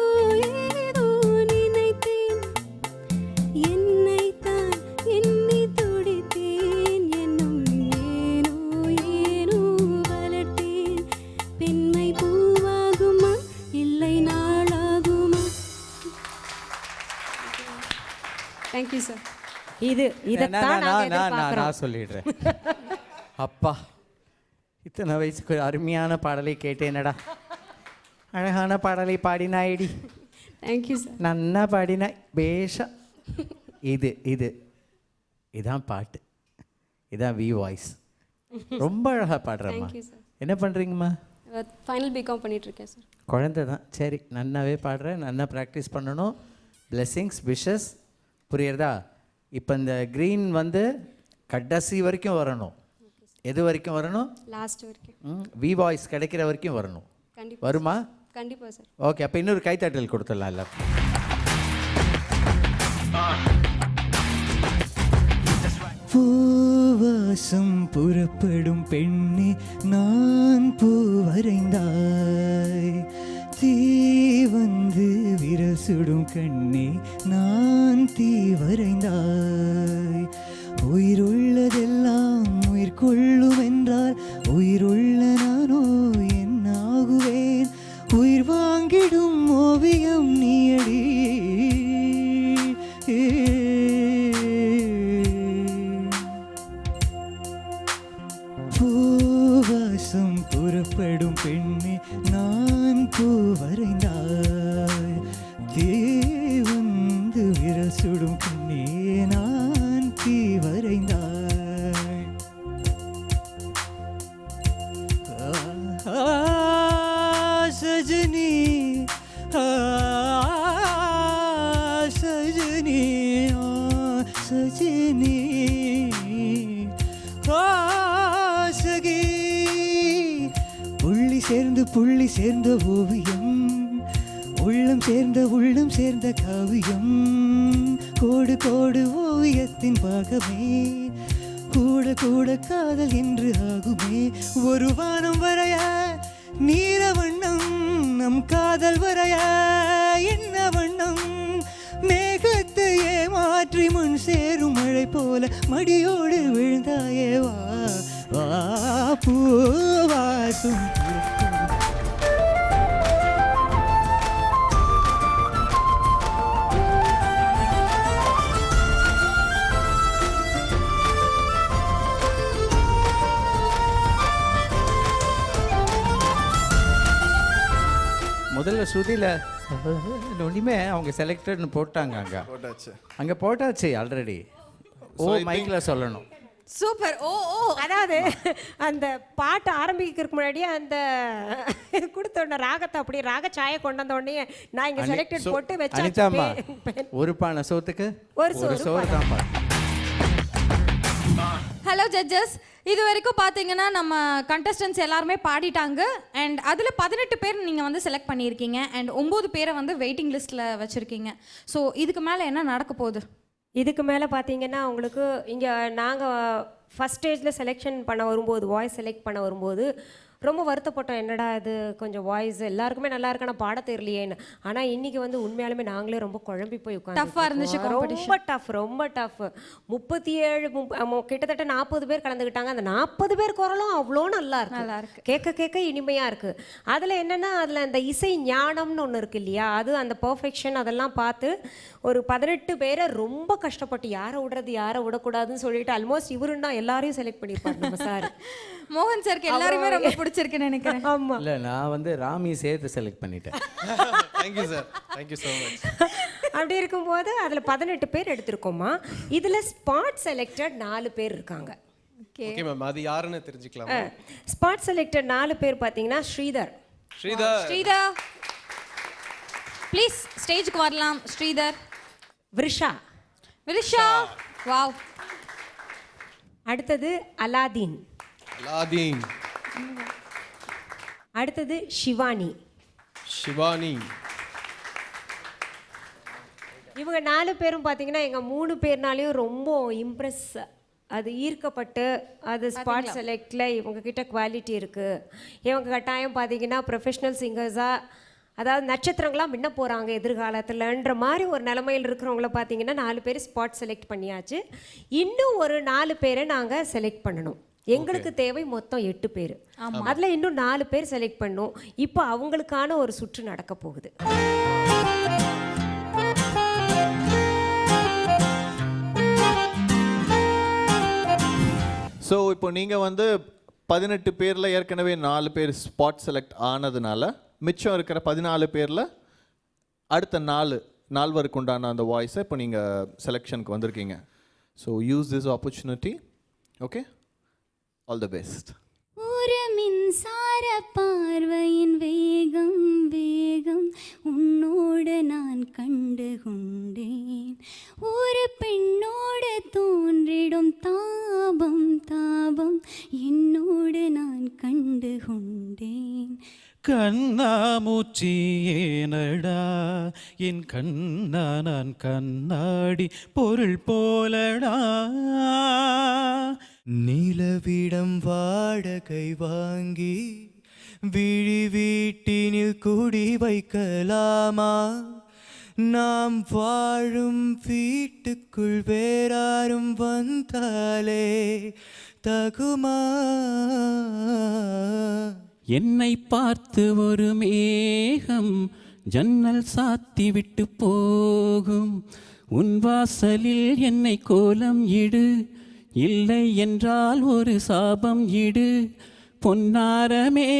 ஏதோ நினைத்தேன். என்னைத்தான் எண்ணி துடித்தேன் என்னும் ஏனோ ஏனோ வளர்த்தேன். பெண்மை பூவாகுமா இல்லை நாளாகுமா? Thank you sir. இதைத்தான் நான் சொல்லிடுறேன். அப்பா, இத்தனை வயசுக்கு ஒரு அருமையான பாடலை கேட்டேனடா. அழகான பாடலை பாடினாயடி. Thank you sir. நன்னா பாடினாய் பேஷா. இதான் பாட்டு, இதான் வி வாய்ஸ். ரொம்ப அழகாக பாடுறேம்மா. Thank you sir. என்ன பண்ணுறீங்கம்மா? ஃபைனல் பிகாம் பண்ணிகிட்ருக்கேன் சார். குழந்தை தான், சரி நன்னாவே பாடுறேன். நல்லா ப்ராக்டிஸ் பண்ணணும். பிளெஸ்ஸிங்ஸ் விஷஸ் புரியுறதா? இப்போ இந்த க்ரீன் வந்து கடைசி வரைக்கும் வரணும். எது வரைக்கும் வரணும்? லாஸ்ட் வரைக்கும். வி வாய்ஸ் கிடைக்கிற வரைக்கும் வரணும். கண்டிப்பா வருமா? கண்டிப்பா சார். ஓகே, அப்போ இன்னொரு கைத்தட்டல் கொடுத்துடலாம் எல்லாருக்கும். பூவாசம் புறப்படும் பெண்ணே நான் பூ வரைந்தாய், தீ வந்து விரல் சுடும் கண்ணே நான் தீ வரைந்தாய், உயிருள்ளதெல்லாம் உயிர் கொள்ளும் என்றால் உயிருள்ள நானோ என்ன ஆகுவேன், உயிர் வாங்கிடும் ஓவியம் நீயடி. பூவாசம் புறப்படும் பெண்ணே நான் பூ வரைந்தாய், தீ வந்து விரல் சுடும் பெண்ணே நான் தீ வரைந்தாய். சஜனி சஜனி சஜனி சகி, புள்ளி சேர்ந்த ஓவியம், உள்ளம் சேர்ந்த காவியம், கோடு கோடு ஓவியத்தின் பாகமே, கூட கூட காதல் என்று ஆகுமே, ஒரு வானம் வரைய நீல வண்ணம், நம் காதல் வரைய என்ன வண்ணம், மேகத்தை ஏமாற்றி முன் சேரும் மழை போல மடியோடு விழுந்தாயே வா வா பூவாசும். முதல்ல ஸ்ருதியில் ஒன்றுமே அவங்க செலக்டட்னு போட்டாங்க. அங்கே போட்டாச்சு ஆல்ரெடி. ஓ மைக்கில் சொல்லணும். சூப்பர். ஓ ஓ அதாவது அந்த பாட்டு ஆரம்பிக்கிறதுக்கு முன்னாடியே அந்த கொடுத்த ராகத்தை அப்படியே ராக சாயை கொண்டு வந்த உடனே நான் இங்கே செலக்டட் போட்டு அனிதாம்மா, வச்சேன். ஒரு பானை சோத்துக்கு ஒரு சோறு தான். ஹலோ ஜட்ஜஸ், இது வரைக்கும் பார்த்தீங்கன்னா நம்ம கண்டஸ்டன்ஸ் எல்லாருமே பாடிட்டாங்க. அண்ட் அதில் 18 பேர் நீங்கள் வந்து செலக்ட் பண்ணியிருக்கீங்க. அண்ட் 9 பேரை வந்து வெயிட்டிங் லிஸ்ட்டில் வச்சுருக்கீங்க. ஸோ இதுக்கு மேலே என்ன நடக்க போகுது? இதுக்கு மேலே பார்த்தீங்கன்னா உங்களுக்கு இங்கே நாங்கள் ஃபஸ்ட் ஸ்டேஜில் செலெக்ஷன் பண்ண வரும்போது, வாய்ஸ் செலக்ட் பண்ண வரும்போது ரொம்ப வருத்தப்பட்டோம். என்னடா இது கொஞ்சம் வாய்ஸ் எல்லாருக்குமே நல்லா இருக்கு, ஆனால் பாட தெரியலையேன்னு. ஆனால் இன்றைக்கி வந்து உண்மையாலுமே நாங்களே ரொம்ப குழம்பி போய் உட்காந்து டஃப்பாக இருந்துச்சு. ரொம்ப டஃப் 37 கிட்டத்தட்ட 40 பேர் கலந்துக்கிட்டாங்க. அந்த 40 பேர் குரலும் அவ்வளோ நல்லா இருக்கு, கேட்க இனிமையாக இருக்குது. அதில் என்னென்னா அதில் அந்த இசை ஞானம்னு ஒன்று இருக்குது இல்லையா, அது அந்த பர்ஃபெக்ஷன் அதெல்லாம் பார்த்து ஒரு 18 பேரை ரொம்ப கஷ்டப்பட்டு யாரை விடுறது யாரை விடக்கூடாதுன்னு சொல்லிட்டு ஆல்மோஸ்ட் இவருன்னா எல்லாரையும் செலக்ட் பண்ணியிருப்பாரு நம்ம சார். மோகன் சாருக்கு எல்லாருமே ரொம்ப பிடிச்சிருக்குன்னு நினைக்கிறேன். ஆமா, இல்லை நான் வந்து ராமி சேர்த்து செலக்ட் பண்ணிட்டேன். Thank you sir, thank you so much. அப்படி இருக்கும்போது அதில் 18 பேர் எடுத்திருக்கோமா. இதில் ஸ்பாட் செலக்டட் 4 பேர் இருக்காங்க. ஓகே மேம், அது யாருன்னு தெரிஞ்சுக்கலாம். ஸ்பாட் செலக்டட் 4 பேர் பார்த்தீங்கன்னா ஸ்ரீதர் ப்ளீஸ் ஸ்டேஜுக்கு வரலாம். ஸ்ரீதர், விருஷா, வாவ். அடுத்தது அலாதீன், அடுத்தது ஷிவானி. இவங்க 4 பேரும் பார்த்தீங்கன்னா எங்கள் 3 பேர்னாலையும் ரொம்ப இம்ப்ரெஸ், அது ஈர்க்கப்பட்டு அது ஸ்பாட் செலக்டில் இவங்க கிட்ட குவாலிட்டி இருக்குது. இவங்க கட்டாயம் பார்த்தீங்கன்னா ப்ரொஃபஷ்னல் சிங்கர்ஸாக, அதாவது நட்சத்திரங்களாக முன்ன போகிறாங்க எதிர்காலத்தில்ன்ற மாதிரி ஒரு நிலைமையில் இருக்கிறவங்கள பார்த்தீங்கன்னா 4 பேர் ஸ்பாட் செலக்ட் பண்ணியாச்சு. இன்னும் ஒரு 4 பேரை நாங்கள் செலக்ட் பண்ணணும். எங்களுக்கு தேவை மொத்தம் 8 பேர். அதில் இன்னும் 4 பேர் செலக்ட் பண்ணோம். இப்போ அவங்களுக்கான ஒரு சுற்று நடக்க போகுது. ஸோ இப்போ நீங்கள் வந்து 18 பேரில் ஏற்கனவே 4 பேர் ஸ்பாட் செலக்ட் ஆனதுனால மிச்சம் இருக்கிற 14 பேரில் அடுத்த 4 உண்டான அந்த வாய்ஸை இப்போ நீங்கள் செலெக்ஷனுக்கு வந்திருக்கீங்க. So use this opportunity. Okay, all the best. ஒரு மின்சார பார்வையின் வேகம் வேகம் உன்னோடு நான் கண்டு கொண்டேன். ஒரு பெண்ணோடு தோன்றிடும் தாபம் தாபம் பாவம் என்னோடு நான் கண்டு கொண்டேன். கண்ணாமூச்சி ஏனடா என் கண்ணா நான் கண்ணாடி பொருள் போலடா. நிலவிடம் வாடகை வாங்கி விழி வீட்டினில் குடி வைக்கலாமா? நாம் வாழும் வீட்டுக்குள் வேறாரும் வந்தாலே தகுமா? என்னை பார்த்து ஒரு மேகம் ஜன்னல் சாத்தி விட்டு போகும். உன் வாசலில் என்னை கோலம் இடு, இல்லை என்றால் ஒரு சாபம் இடு பொன்னாரமே.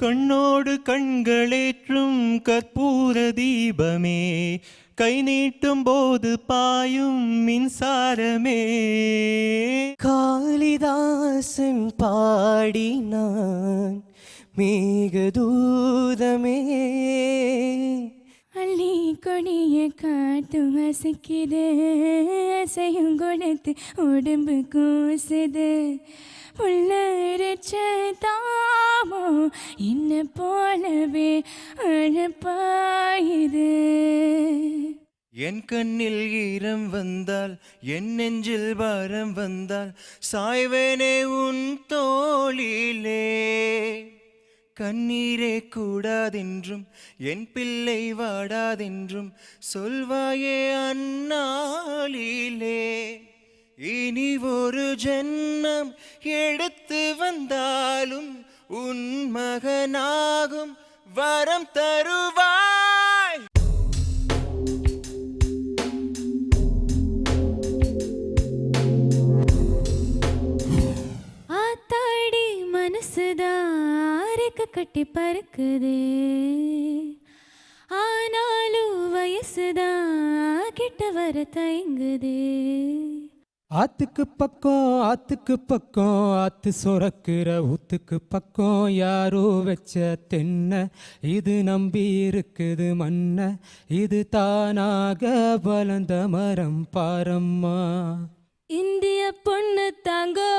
கண்ணோடு கண்களேற்றும் கற்பூர தீபமே, கை நீட்டும் போது பாயும் மின்சாரமே. காளிதாசன் பாடினான் மேகதூதமே. அள்ளி கொடிய காத்து அசைக்குது, அசையும் கொடுத்து உடம்பு கூசுது. உள்ளரிச்ச தாமோ என்ன போலவே அழப்பாயுது. என் கண்ணில் ஈரம் வந்தால், என் நெஞ்சில் பாரம் வந்தால், சாய்வேனே உன் தோளிலே. கண்ணீரே கூடாதென்றும் என் பிள்ளை வாடாதென்றும் சொல்வாயே அந்நாளிலே. இனி ஒரு ஜென்மம் எடுத்து வந்தாலும் உன் மகனாகும் வரம் தருவாய். ஆத்தாடி மனசுதாரிக்க கட்டி பறக்குது, ஆனாலும் வயசுதான் கிட்ட வர தயங்குது. ஆத்துக்கு பக்கம் ஆத்துக்கு பக்கம் ஆத்து சொரக்கிற ஊத்துக்கு பக்கம் யாரோ வச்ச தென்ன இது நம்பி இருக்குது மண்ண, இது தானாக வளர்ந்த மரம் பாரம்மா. இந்திய பொண்ணு தாங்கோ,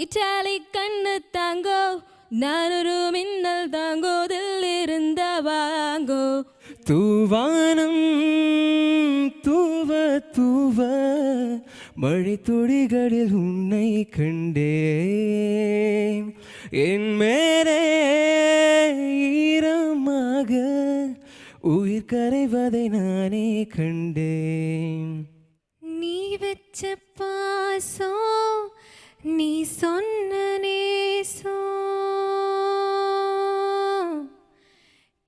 இட்டாலி கண்ணு தாங்கோ, நான் ஒரு மின்னல் தாங்கோ, தில்லிருந்த வாங்கோ. தூவானம் தூவ தூவ மழை துளிகளில் உன்னை கண்டேன். என் மேலே ஈரமாக உயிர் கரைவதை நானே கண்டேன். நீ வச்ச பாசம், நீ சொன்ன நேசம்,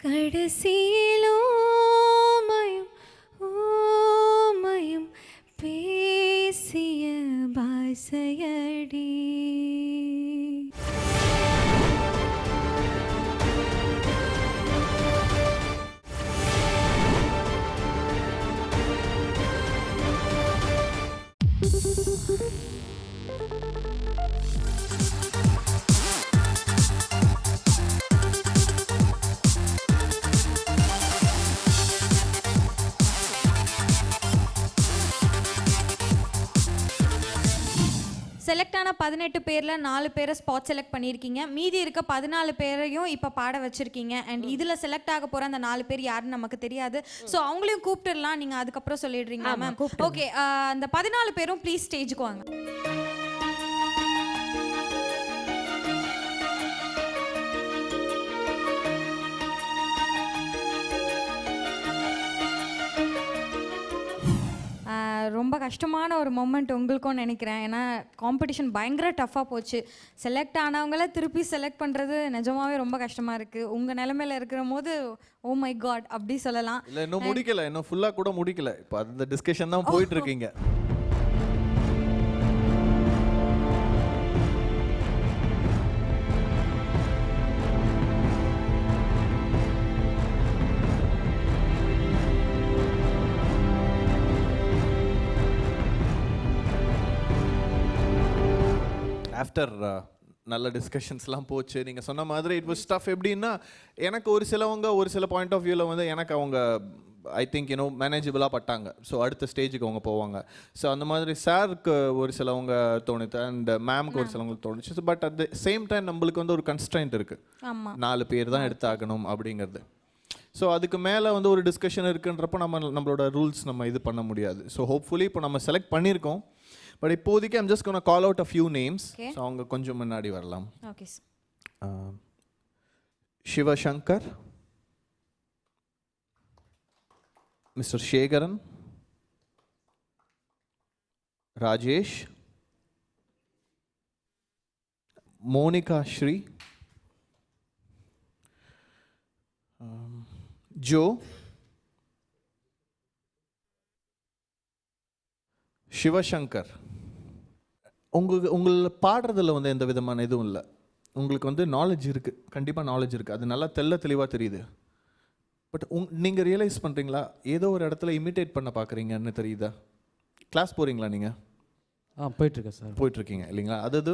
கடைசியிலோ ஓமயம் பேசிய பாசையடி. செலக்ட் ஆன 18 பேரில் 4 பேரை ஸ்பாட் செலக்ட் பண்ணியிருக்கீங்க. மீதி இருக்க 14 பேரையும் இப்போ பாட வச்சுருக்கீங்க. அண்ட் இதில் செலக்ட் ஆக போகிற அந்த 4 பேர் யாருன்னு நமக்கு தெரியாது. ஸோ அவங்களையும் கூப்பிட்டுடலாம், நீங்கள் அதுக்கப்புறம் சொல்லிடுறீங்களா மேம்? ஓகே, அந்த 14 பேரும் ப்ளீஸ் ஸ்டேஜுக்கு வாங்க. ரொம்ப கஷ்டமான ஒரு மொமெண்ட் உங்களுக்கும் நினைக்கிறேன். ஏன்னா காம்படிஷன் பயங்கர டஃப்பாக போச்சு. செலக்ட் ஆனவங்கள திருப்பி செலக்ட் பண்ணுறது நிஜமாவே ரொம்ப கஷ்டமாக இருக்குது. உங்கள் நிலமையில இருக்கிற போது ஓ மை காட் அப்படி சொல்லலாம். இல்லை, இன்னும் முடிக்கல, இன்னும் ஃபுல்லாக கூட முடிக்கல. இப்போ அந்த டிஸ்கஷன் தான் போயிட்டு இருக்கீங்க. ஆஃப்டர் நல்ல டிஸ்கஷன்ஸ்லாம் போச்சு. நீங்கள் சொன்ன மாதிரி இட் வாஸ் டஃப். எப்படின்னா எனக்கு ஒரு சில பாயிண்ட் ஆஃப் வியூவில் வந்து எனக்கு அவங்க ஐ திங்க் மேனேஜபிளாக பட்டாங்க. ஸோ அடுத்த ஸ்டேஜுக்கு அவங்க போவாங்க. ஸோ அந்த மாதிரி சாருக்கு ஒரு சிலவங்க தோணுது அண்ட் மேம்க்கு ஒரு சிலவங்களுக்கு தோணுச்சு. But at the same time நம்மளுக்கு வந்து ஒரு கன்ஸ்ட்ரைண்ட் இருக்குது, 4 பேர் தான் எடுத்தாகணும் அப்படிங்கிறது. ஸோ அதுக்கு மேலே வந்து ஒரு டிஸ்கஷன் இருக்குன்றப்போ நம்மளோட ரூல்ஸ் நம்ம இது பண்ண முடியாது. ஸோ ஹோப்ஃபுல்லி இப்போ நம்ம செலக்ட் பண்ணியிருக்கோம். பட் இப்போதைக்கு I'm just gonna call out a few names. So அவங்க கொஞ்சம் முன்னாடி வரலாம். ஓகே. சிவசங்கர், மிஸ்டர் சேகரன், ராஜேஷ், மோனிகா ஸ்ரீ, ஜோ, சிவசங்கர். உங்களை பாடுறதுல வந்து எந்த விதமான இதுவும் இல்லை. உங்களுக்கு வந்து நாலேஜ் இருக்குது, கண்டிப்பாக நாலேஜ் இருக்குது, அது நல்லா தெளிவாக தெரியுது. பட் நீங்கள் ரியலைஸ் பண்ணுறீங்களா ஏதோ ஒரு இடத்துல இமிட்டேட் பண்ண பார்க்குறீங்கன்னு தெரியுதா? கிளாஸ் போகிறீங்களா நீங்கள்? போயிட்டுருக்கேன் சார். போயிட்டுருக்கீங்க இல்லைங்களா? அதாவது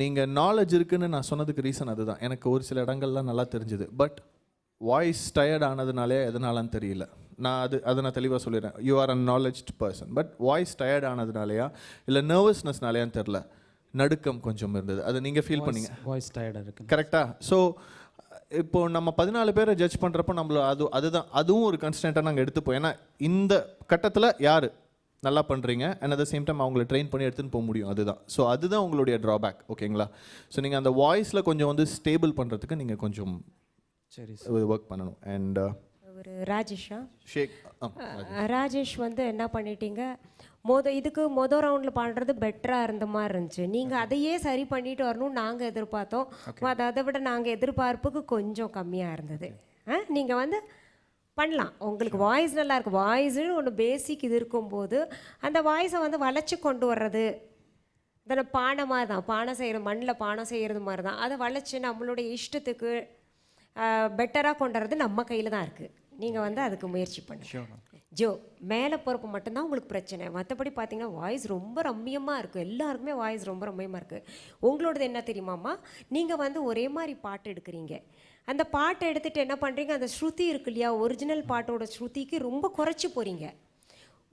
நீங்கள் நாலேஜ் இருக்குதுன்னு நான் சொன்னதுக்கு ரீசன் அதுதான். எனக்கு ஒரு சில இடங்கள்லாம் நல்லா தெரிஞ்சுது. பட் வாய்ஸ் டயர்ட் ஆனதுனாலே எதனாலன்னு தெரியல. அதை நான் தெளிவாக சொல்லிடுறேன். You are a knowledged person. But voice tired ஆனதுனாலையா இல்லை நர்வஸ்னஸ்னாலையான்னு தெரில, நடுக்கம் கொஞ்சம் இருந்தது. அதை நீங்கள் ஃபீல் பண்ணீங்க. வாய்ஸ் டயர்டாக இருக்குது. கரெக்டாக. ஸோ இப்போது நம்ம 14 பேரை ஜட்ஜ் பண்ணுறப்போ அதுவும் ஒரு கன்ஸ்டன்ட்டாக நாங்கள் எடுத்துப்போம். ஏன்னா இந்த கட்டத்தில் யார் நல்லா பண்ணுறீங்க and at the same time அவங்கள ட்ரெயின் பண்ணி எடுத்துன்னு போக முடியும். அதுதான் உங்களுடைய ட்ராபேக். ஓகேங்களா? ஸோ நீங்கள் அந்த வாய்ஸில் கொஞ்சம் வந்து ஸ்டேபிள் பண்ணுறதுக்கு நீங்கள் கொஞ்சம் சரி ஒர்க் பண்ணணும். அண்ட் ஒரு ராஜேஷா ஷேக் ராஜேஷ் வந்து என்ன பண்ணிட்டீங்க, மொதல் ரவுண்டில் பண்ணுறது பெட்டராக இருந்த மாதிரி இருந்துச்சு. நீங்கள் அதையே சரி பண்ணிட்டு வரணும்னு நாங்கள் எதிர்பார்த்தோம். அதை விட நாங்கள் எதிர்பார்ப்புக்கு கொஞ்சம் கம்மியாக இருந்தது. நீங்கள் வந்து பண்ணலாம். உங்களுக்கு வாய்ஸ் நல்லா இருக்குது. வாய்ஸ்னு ஒன்று பேசிக் இது இருக்கும்போது அந்த வாய்ஸை வந்து வளைச்சி கொண்டு வர்றது தானே. பானை மாதிரி தான், பானை செய்கிற மண்ணில் பானை செய்கிறது மாதிரி தான். அதை வளைச்சி நம்மளுடைய இஷ்டத்துக்கு பெட்டராக கொண்டு வர்றது நம்ம கையில் தான் இருக்குது. நீங்கள் வந்து அதுக்கு முயற்சி பண்ணுங்க. ஜோ மேலே பொறுப்பு மட்டும்தான் உங்களுக்கு பிரச்சனை. மற்றபடி பார்த்தீங்கன்னா வாய்ஸ் ரொம்ப ரம்மியமாக இருக்குது. எல்லாருக்குமே வாய்ஸ் ரொம்ப ரம்மியமாக இருக்குது. உங்களோடது என்ன தெரியுமாம்மா, நீங்கள் வந்து ஒரே மாதிரி பாட்டு எடுக்கிறீங்க. அந்த பாட்டை எடுத்துகிட்டு என்ன பண்ணுறீங்க, அந்த ஸ்ருதி இருக்கு இல்லையா, ஒரிஜினல் பாட்டோட ஸ்ருதிக்கு ரொம்ப குறைச்சி போகிறீங்க.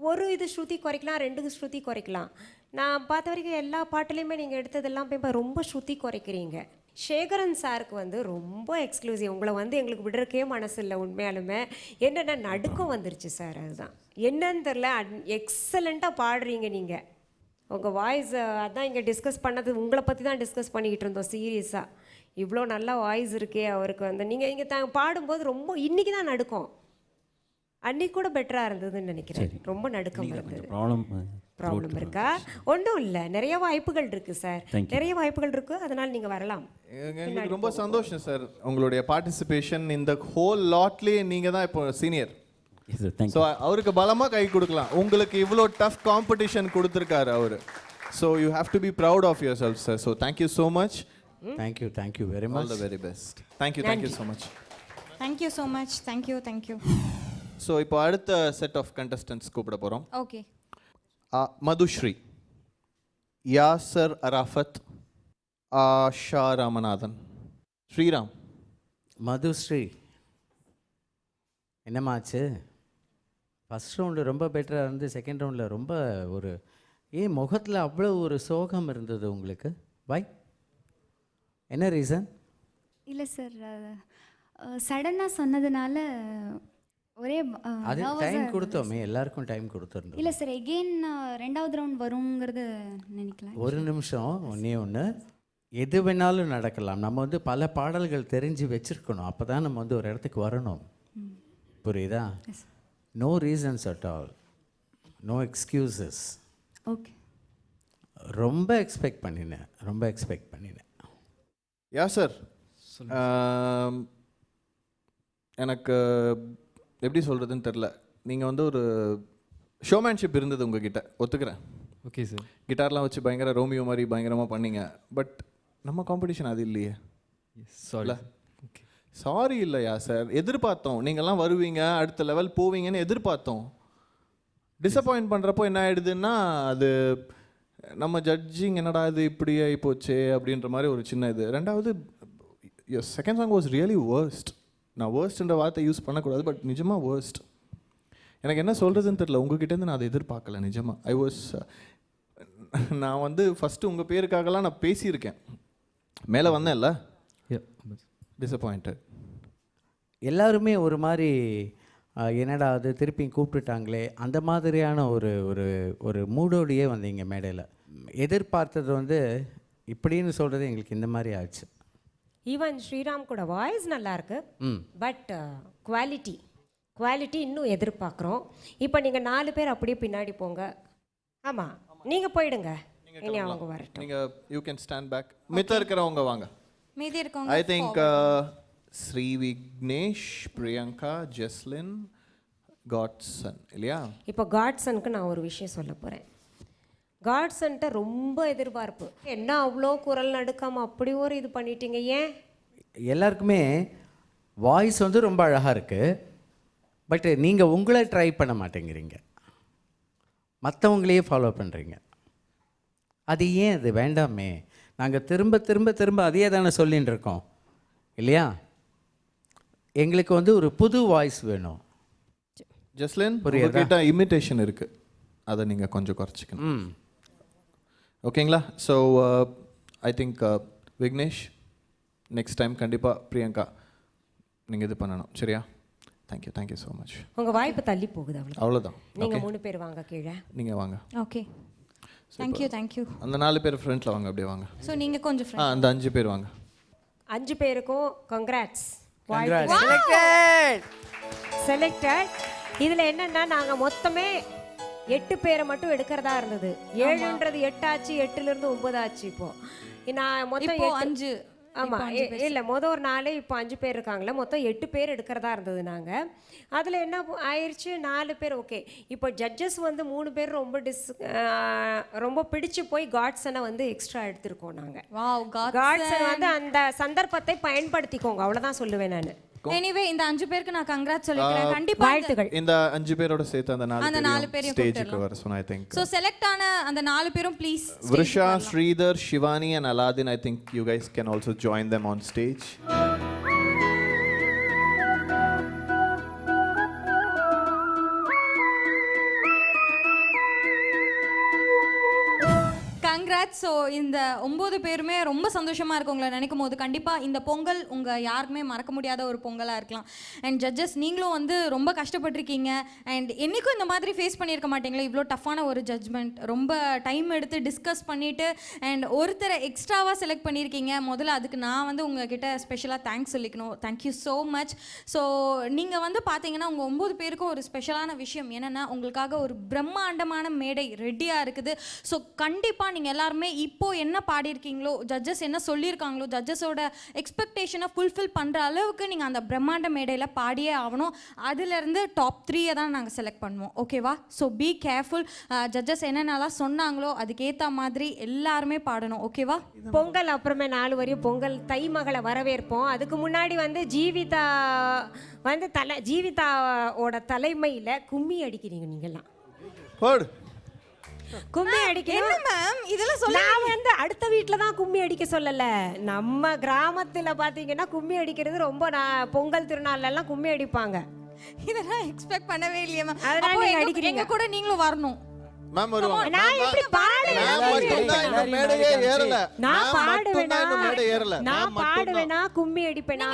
ஒரு இது ஸ்ருதி குறைக்கலாம், 2 ஸ்ருதி குறைக்கலாம். நான் பார்த்த வரைக்கும் எல்லா பாட்டுலேயுமே நீங்கள் எடுத்ததெல்லாம் போய் ரொம்ப ஸ்ருதி குறைக்கிறீங்க. சேகரன் சாருக்கு வந்து ரொம்ப எக்ஸ்க்ளூசிவ். உங்களை வந்து எங்களுக்கு விடுறக்கே மனசு இல்லை. உண்மையாலுமே என்னென்ன நடுக்கம் வந்துருச்சு சார். அதுதான் என்னன்னு தெரில. எக்ஸலண்ட்டாக பாடுறீங்க நீங்கள். உங்கள் வாய்ஸ் அதான் இங்கே டிஸ்கஸ் பண்ணது, உங்களை பற்றி தான் டிஸ்கஸ் பண்ணிக்கிட்டு இருந்தோம் சீரியஸாக. இவ்வளோ நல்லா வாய்ஸ் இருக்கே அவருக்கு வந்து. நீங்கள் இங்கே பாடும்போது ரொம்ப இன்றைக்கி தான் நடுக்கம், அன்றைக்கி கூட பெட்டராக இருந்ததுன்னு நினைக்கிறேன். ரொம்ப நடுக்கம் இருந்தது. ப்ராப்ளம் இருக்கா? ஒன்றும் இல்லை, நிறைய வாய்ப்புகள் இருக்குது சார். நிறைய வாய்ப்புகள் இருக்குது, அதனால் நீங்கள் வரலாம். எங்களுக்கு ரொம்ப சந்தோஷம் சார் உங்களுடைய பார்ட்டிசிபேஷன். இந்த ஹோல் லாட்லேயே நீங்கள் தான் இப்போ சீனியர். ஸோ அவருக்கு பலமாக கை கொடுக்கலாம். உங்களுக்கு இவ்வளோ டஃப் காம்படிஷன் கொடுத்துருக்காரு அவர். So you have to be proud of yourself sir. So thank you so much. Thank you very much. All the very best. Thank you so much. Thank you so much. Thank you. So இப்போ அடுத்த செட் ஆஃப் கண்டஸ்டன்ட்ஸ் கூப்பிட போகிறோம். ஓகே. மதுஸ்ரீ, யாசர் அராஃபத், ஆஷா ராமநாதன், ஸ்ரீராம். மதுஸ்ரீ, என்னமாச்சு? ஃபஸ்ட் ரவுண்டு ரொம்ப பெட்டராக இருந்து செகண்ட் ரவுண்டில் ரொம்ப ஒரு முகத்தில் அவ்வளோ ஒரு சோகம் இருந்தது உங்களுக்கு. வை? என்ன ரீசன்? இல்லை சார், சடனாக சொன்னதுனால ஒரே அது டைம் கொடுத்தோமே, எல்லாருக்கும் டைம் கொடுத்துருந்தோம். இல்லை சார், எகெயின் 2வது ரவுண்ட் வருங்கிறது நினைக்கலாம். ஒரு நிமிஷம், ஒன்று எது வேணாலும் நடக்கலாம். நம்ம வந்து பல பாடல்கள் தெரிஞ்சு வச்சுருக்கணும். அப்போ தான் நம்ம வந்து ஒரு இடத்துக்கு வரணும். புரியுதா? No reasons at all, no excuses. Okay. ரொம்ப எக்ஸ்பெக்ட் பண்ணினேன். யா சார், எனக்கு எப்படி சொல்கிறதுன்னு தெரில. நீங்கள் வந்து ஒரு ஷோமேன்ஷிப் இருந்தது உங்ககிட்ட, ஒத்துக்கிறேன். Okay sir. கிட்டார்லாம் வச்சு பயங்கர ரோமியோ மாதிரி பயங்கரமாக பண்ணீங்க. பட் நம்ம காம்படிஷன் அது இல்லையே. சாரி இல்லையா சார், எதிர்பார்த்தோம் நீங்கள்லாம் வருவீங்க, அடுத்த லெவல் போவீங்கன்னு எதிர்பார்த்தோம். டிசப்பாயிண்ட் பண்ணுறப்போ என்ன ஆகிடுதுன்னா அது நம்ம ஜட்ஜிங் என்னடா இது இப்படியே போச்சே அப்படின்ற மாதிரி ஒரு சின்ன இது. ரெண்டாவது second song was really worst. நான் வேர்ஸ்ட்ன்ற வார்த்தை யூஸ் பண்ணக்கூடாது, பட் நிஜமாக வேர்ஸ்ட். எனக்கு என்ன சொல்கிறதுன்னு தெரியல. உங்ககிட்டேருந்து நான் அதை எதிர்பார்க்கல நிஜமாக. நான் வந்து ஃபஸ்ட்டு உங்கள் பேருக்காகலாம் நான் பேசியிருக்கேன், மேலே வந்தேன்ல, டிசப்பாயிண்டட். எல்லாருமே ஒரு மாதிரி என்னடா அது திருப்பி கூப்பிட்டுட்டாங்களே அந்த மாதிரியான ஒரு ஒரு ஒரு மூடோடையே வந்தீங்க மேடையில். எதிர்பார்த்தது வந்து இப்படின்னு சொல்கிறது எங்களுக்கு இந்த மாதிரி ஆச்சு. ஈவன் ஸ்ரீராம் கூட வாய்ஸ் நல்லா இருக்கு, பட் குவாலிட்டி இன்னும் எதிர்பார்க்குறோம். இப்போ நீங்கள் 4 பேர் அப்படியே பின்னாடி போங்க. ஆமாம், நீங்கள் போயிடுங்க, இனி அவங்க வரட்டும். நீங்கள் யூ கேன் ஸ்டாண்ட் பேக். மித்த இருக்கிறவங்க வாங்க. மீதி இருக்கவங்க ஐ திங்க் ஸ்ரீ விக்னேஷ், பிரியங்கா, ஜெஸ்லின், காட்சன் இல்லையா? இப்போ காட்சனுக்கு நான் ஒரு விஷயம் சொல்ல போகிறேன். காட்சன்ட்ட ரொம்ப எதிர்பார்ப்பு. என்ன அவ்வளோ குரல் நடுக்காமல் அப்படி ஒரு இது பண்ணிட்டீங்க, ஏன்? எல்லாருக்குமே வாய்ஸ் வந்து ரொம்ப அழகாக இருக்குது, பட் நீங்கள் உங்களை ட்ரை பண்ண மாட்டேங்கிறீங்க, மற்றவங்களையே ஃபாலோ பண்ணுறீங்க. அது ஏன்? அது வேண்டாமே. நாங்கள் திரும்ப திரும்ப திரும்ப அதையே தானே சொல்லின்னு இருக்கோம் இல்லையா? எங்களுக்கு வந்து ஒரு புது வாய்ஸ் வேணும். ஜஸ்லின், உங்ககிட்ட இமிட்டேஷன் இருக்குது, அதை நீங்கள் கொஞ்சம் குறைச்சிக்கணும். ஓகேங்களா? So I think Vignesh, next time கண்டிப்பாக பிரியங்கா நீங்கள் இது பண்ணணும், சரியா? Thank you so much. உங்கள் வாய்ப்பு தள்ளி போகுது, அவ்வளோதான். நீங்கள் 3 பேர் வாங்க கீழே. நீங்கள் வாங்க. Okay, thank you. அந்த 4 பேர் ஃப்ரண்ட்டில் வாங்க, அப்படியே வாங்க. ஸோ நீங்கள் கொஞ்சம் அந்த 5 பேர் வாங்க. 5 பேருக்கும் கங்க்ராட்ஸ். செலக்டட். இதில் என்னென்னா நாங்கள் மொத்தமே 8 பேரை மட்டும் எடுக்கிறதா இருந்தது. 7ன்றது 8 ஆச்சு, 8லேருந்து 9 ஆச்சு. இப்போது நான் மொத்தம் 5. ஆமாம், இல்லை மொதல் ஒரு 4, இப்போ 5 பேர் இருக்காங்களே, மொத்தம் 8 பேர் எடுக்கிறதா இருந்தது. நாங்கள் அதில் என்ன ஆயிடுச்சு, 4 பேர் ஓகே. இப்போ ஜட்ஜஸ் வந்து 3 பேர் ரொம்ப பிடிச்சு போய் காட்சனை வந்து எக்ஸ்ட்ரா எடுத்திருக்கோம் நாங்கள். காட்சன் வந்து அந்த சந்தர்ப்பத்தை பயன்படுத்திக்கோங்க, அவ்வளோதான் சொல்லுவேன் நான். எனிவே இந்த 5 பேருக்கு நான் கங்க்ராட் சொல்லிக்கிறேன். கண்டிப்பா வாழ்த்துக்கள். இந்த 5 பேரோட சேர்த்து அந்த 4 பேரையும் ஸ்டேஜுக்கு வர சொன்னா. I think so select ஆன அந்த 4 பேரும் please Vrisha, Sridhar, Shivani and Aladdin, I think you guys can also join them on stage. Congrats. So இந்த 9 பேருமே ரொம்ப சந்தோஷமாக இருக்கு உங்களை நினைக்கும் போது. கண்டிப்பாக இந்த பொங்கல் உங்கள் யாருக்குமே மறக்க முடியாத ஒரு பொங்கலாக இருக்கலாம். அண்ட் ஜட்ஜஸ், நீங்களும் வந்து ரொம்ப கஷ்டப்பட்டிருக்கீங்க. அண்ட் என்றைக்கும் இந்த மாதிரி ஃபேஸ் பண்ணியிருக்க மாட்டீங்களா, இவ்வளோ டஃப்பான ஒரு ஜட்ஜ்மெண்ட். ரொம்ப டைம் எடுத்து டிஸ்கஸ் பண்ணிவிட்டு அண்ட் ஒருத்தரை எக்ஸ்ட்ராவாக செலக்ட் பண்ணியிருக்கீங்க. முதல்ல அதுக்கு நான் வந்து உங்ககிட்ட ஸ்பெஷலாக தேங்க்ஸ் சொல்லிக்கணும். Thank you so much. ஸோ நீங்கள் வந்து பார்த்தீங்கன்னா உங்கள் 9 பேருக்கும் ஒரு ஸ்பெஷலான விஷயம் என்னென்னா, உங்களுக்காக ஒரு பிரம்மாண்டமான மேடை ரெடியாக இருக்குது. ஸோ கண்டிப்பாக நீங்கள் எல்லாருமே இப்போ என்ன பாடியிருக்கீங்களோ, ஜட்ஜஸ் என்ன சொல்லியிருக்காங்களோ, ஜட்ஜஸோட எக்ஸ்பெக்டேஷனை ஃபுல்ஃபில் பண்ணுற அளவுக்கு நீங்கள் அந்த பிரம்மாண்ட மேடையில் பாடியே ஆகணும். அதுலேருந்து டாப் 3 தான் நாங்கள் செலக்ட் பண்ணுவோம், ஓகேவா? So be careful. ஜட்ஜஸ் என்னென்னலாம் சொன்னாங்களோ அதுக்கேற்ற மாதிரி எல்லாருமே பாடணும், ஓகேவா? பொங்கல் அப்புறமே 4 வரையும் பொங்கல் தை மகளை வரவேற்போம். அதுக்கு முன்னாடி வந்து ஜீவிதா வந்து ஜீவிதாவோட தலைமையில் கும்மி அடிக்கிறீங்க. நீங்கள்லாம் கும்மி அடிக்கணும் மேம். இதெல்லாம் சொல்ல நான் வந்து அடுத்த வீட்டில் தான் கும்மி அடிக்க சொல்லல. நம்ம கிராமத்தில் பார்த்தீங்கன்னா கும்மி அடிக்கிறது ரொம்ப பொங்கல் திருநாள்லாம் கும்மி அடிப்பாங்க. இதெல்லாம் எக்ஸ்பெக்ட் பண்ணவே இல்லையே மேம். அதனால நீங்க அடிக்கிறீங்க. கூட நீங்களும் வரணும் மேம். வருவாங்க. நான் எப்படி பாடுவேன்? இந்த மேடையே ஏறல. நான் பாடுவேனா? இந்த மேடை ஏறல. நான் பாடுவேனா கும்மி அடிப்பேனா?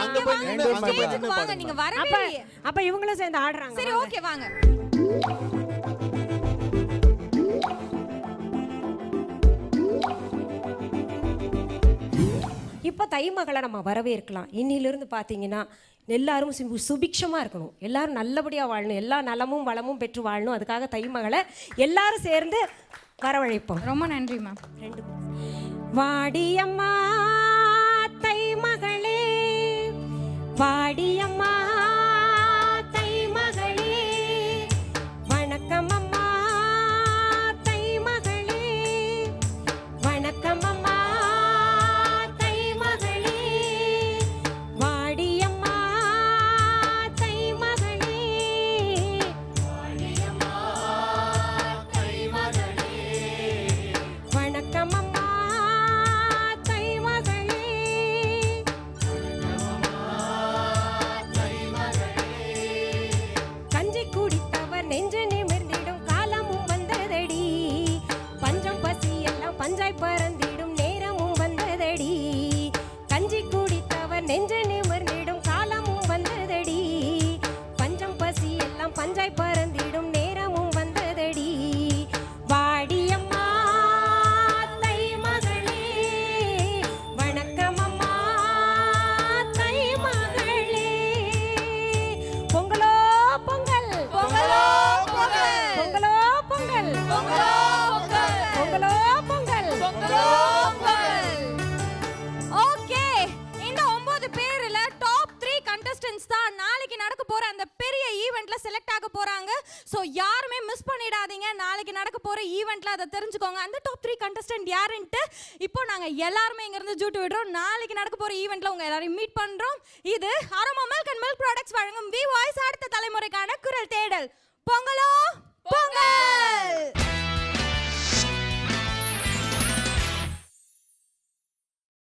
வாங்க, நீங்க வரவே. அப்ப இவங்களும் சேர்ந்து ஆடுறாங்க. சரி, ஓகே, வாங்க. இப்போ தை மகளை நம்ம வரவேற்கலாம். இன்னிலிருந்து பார்த்தீங்கன்னா எல்லாரும் சுபிக்ஷமாக இருக்கணும், எல்லாரும் நல்லபடியாக வாழணும், எல்லா நலமும் வளமும் பெற்று வாழணும். அதுக்காக தை மகளை எல்லாரும் சேர்ந்து வரவழைப்போம். ரொம்ப நன்றி மேம். 2 வாடியம்மா தை மகளே, வாடியம்மா தை மகளே, வணக்கம் அம்மா தை மகளே, வணக்கம் அம்மா கமெண்ட்ல அதை தெரிஞ்சுக்கோங்க. அந்த டாப் 3 கண்டஸ்டன்ட் யாருன்ட்டு இப்போ நாங்க எல்லாருமே இங்க இருந்து ஜூட்டு விடுறோம். நாளைக்கு நடக்க போற ஈவென்ட்ல உங்க எல்லாரையும் மீட் பண்றோம். இது aroma milk and milk products வழங்கும் வி வாய்ஸ் அடுத்த தலைமுறைக்கான குரல் தேடல். பொங்கலோ பொங்கல்.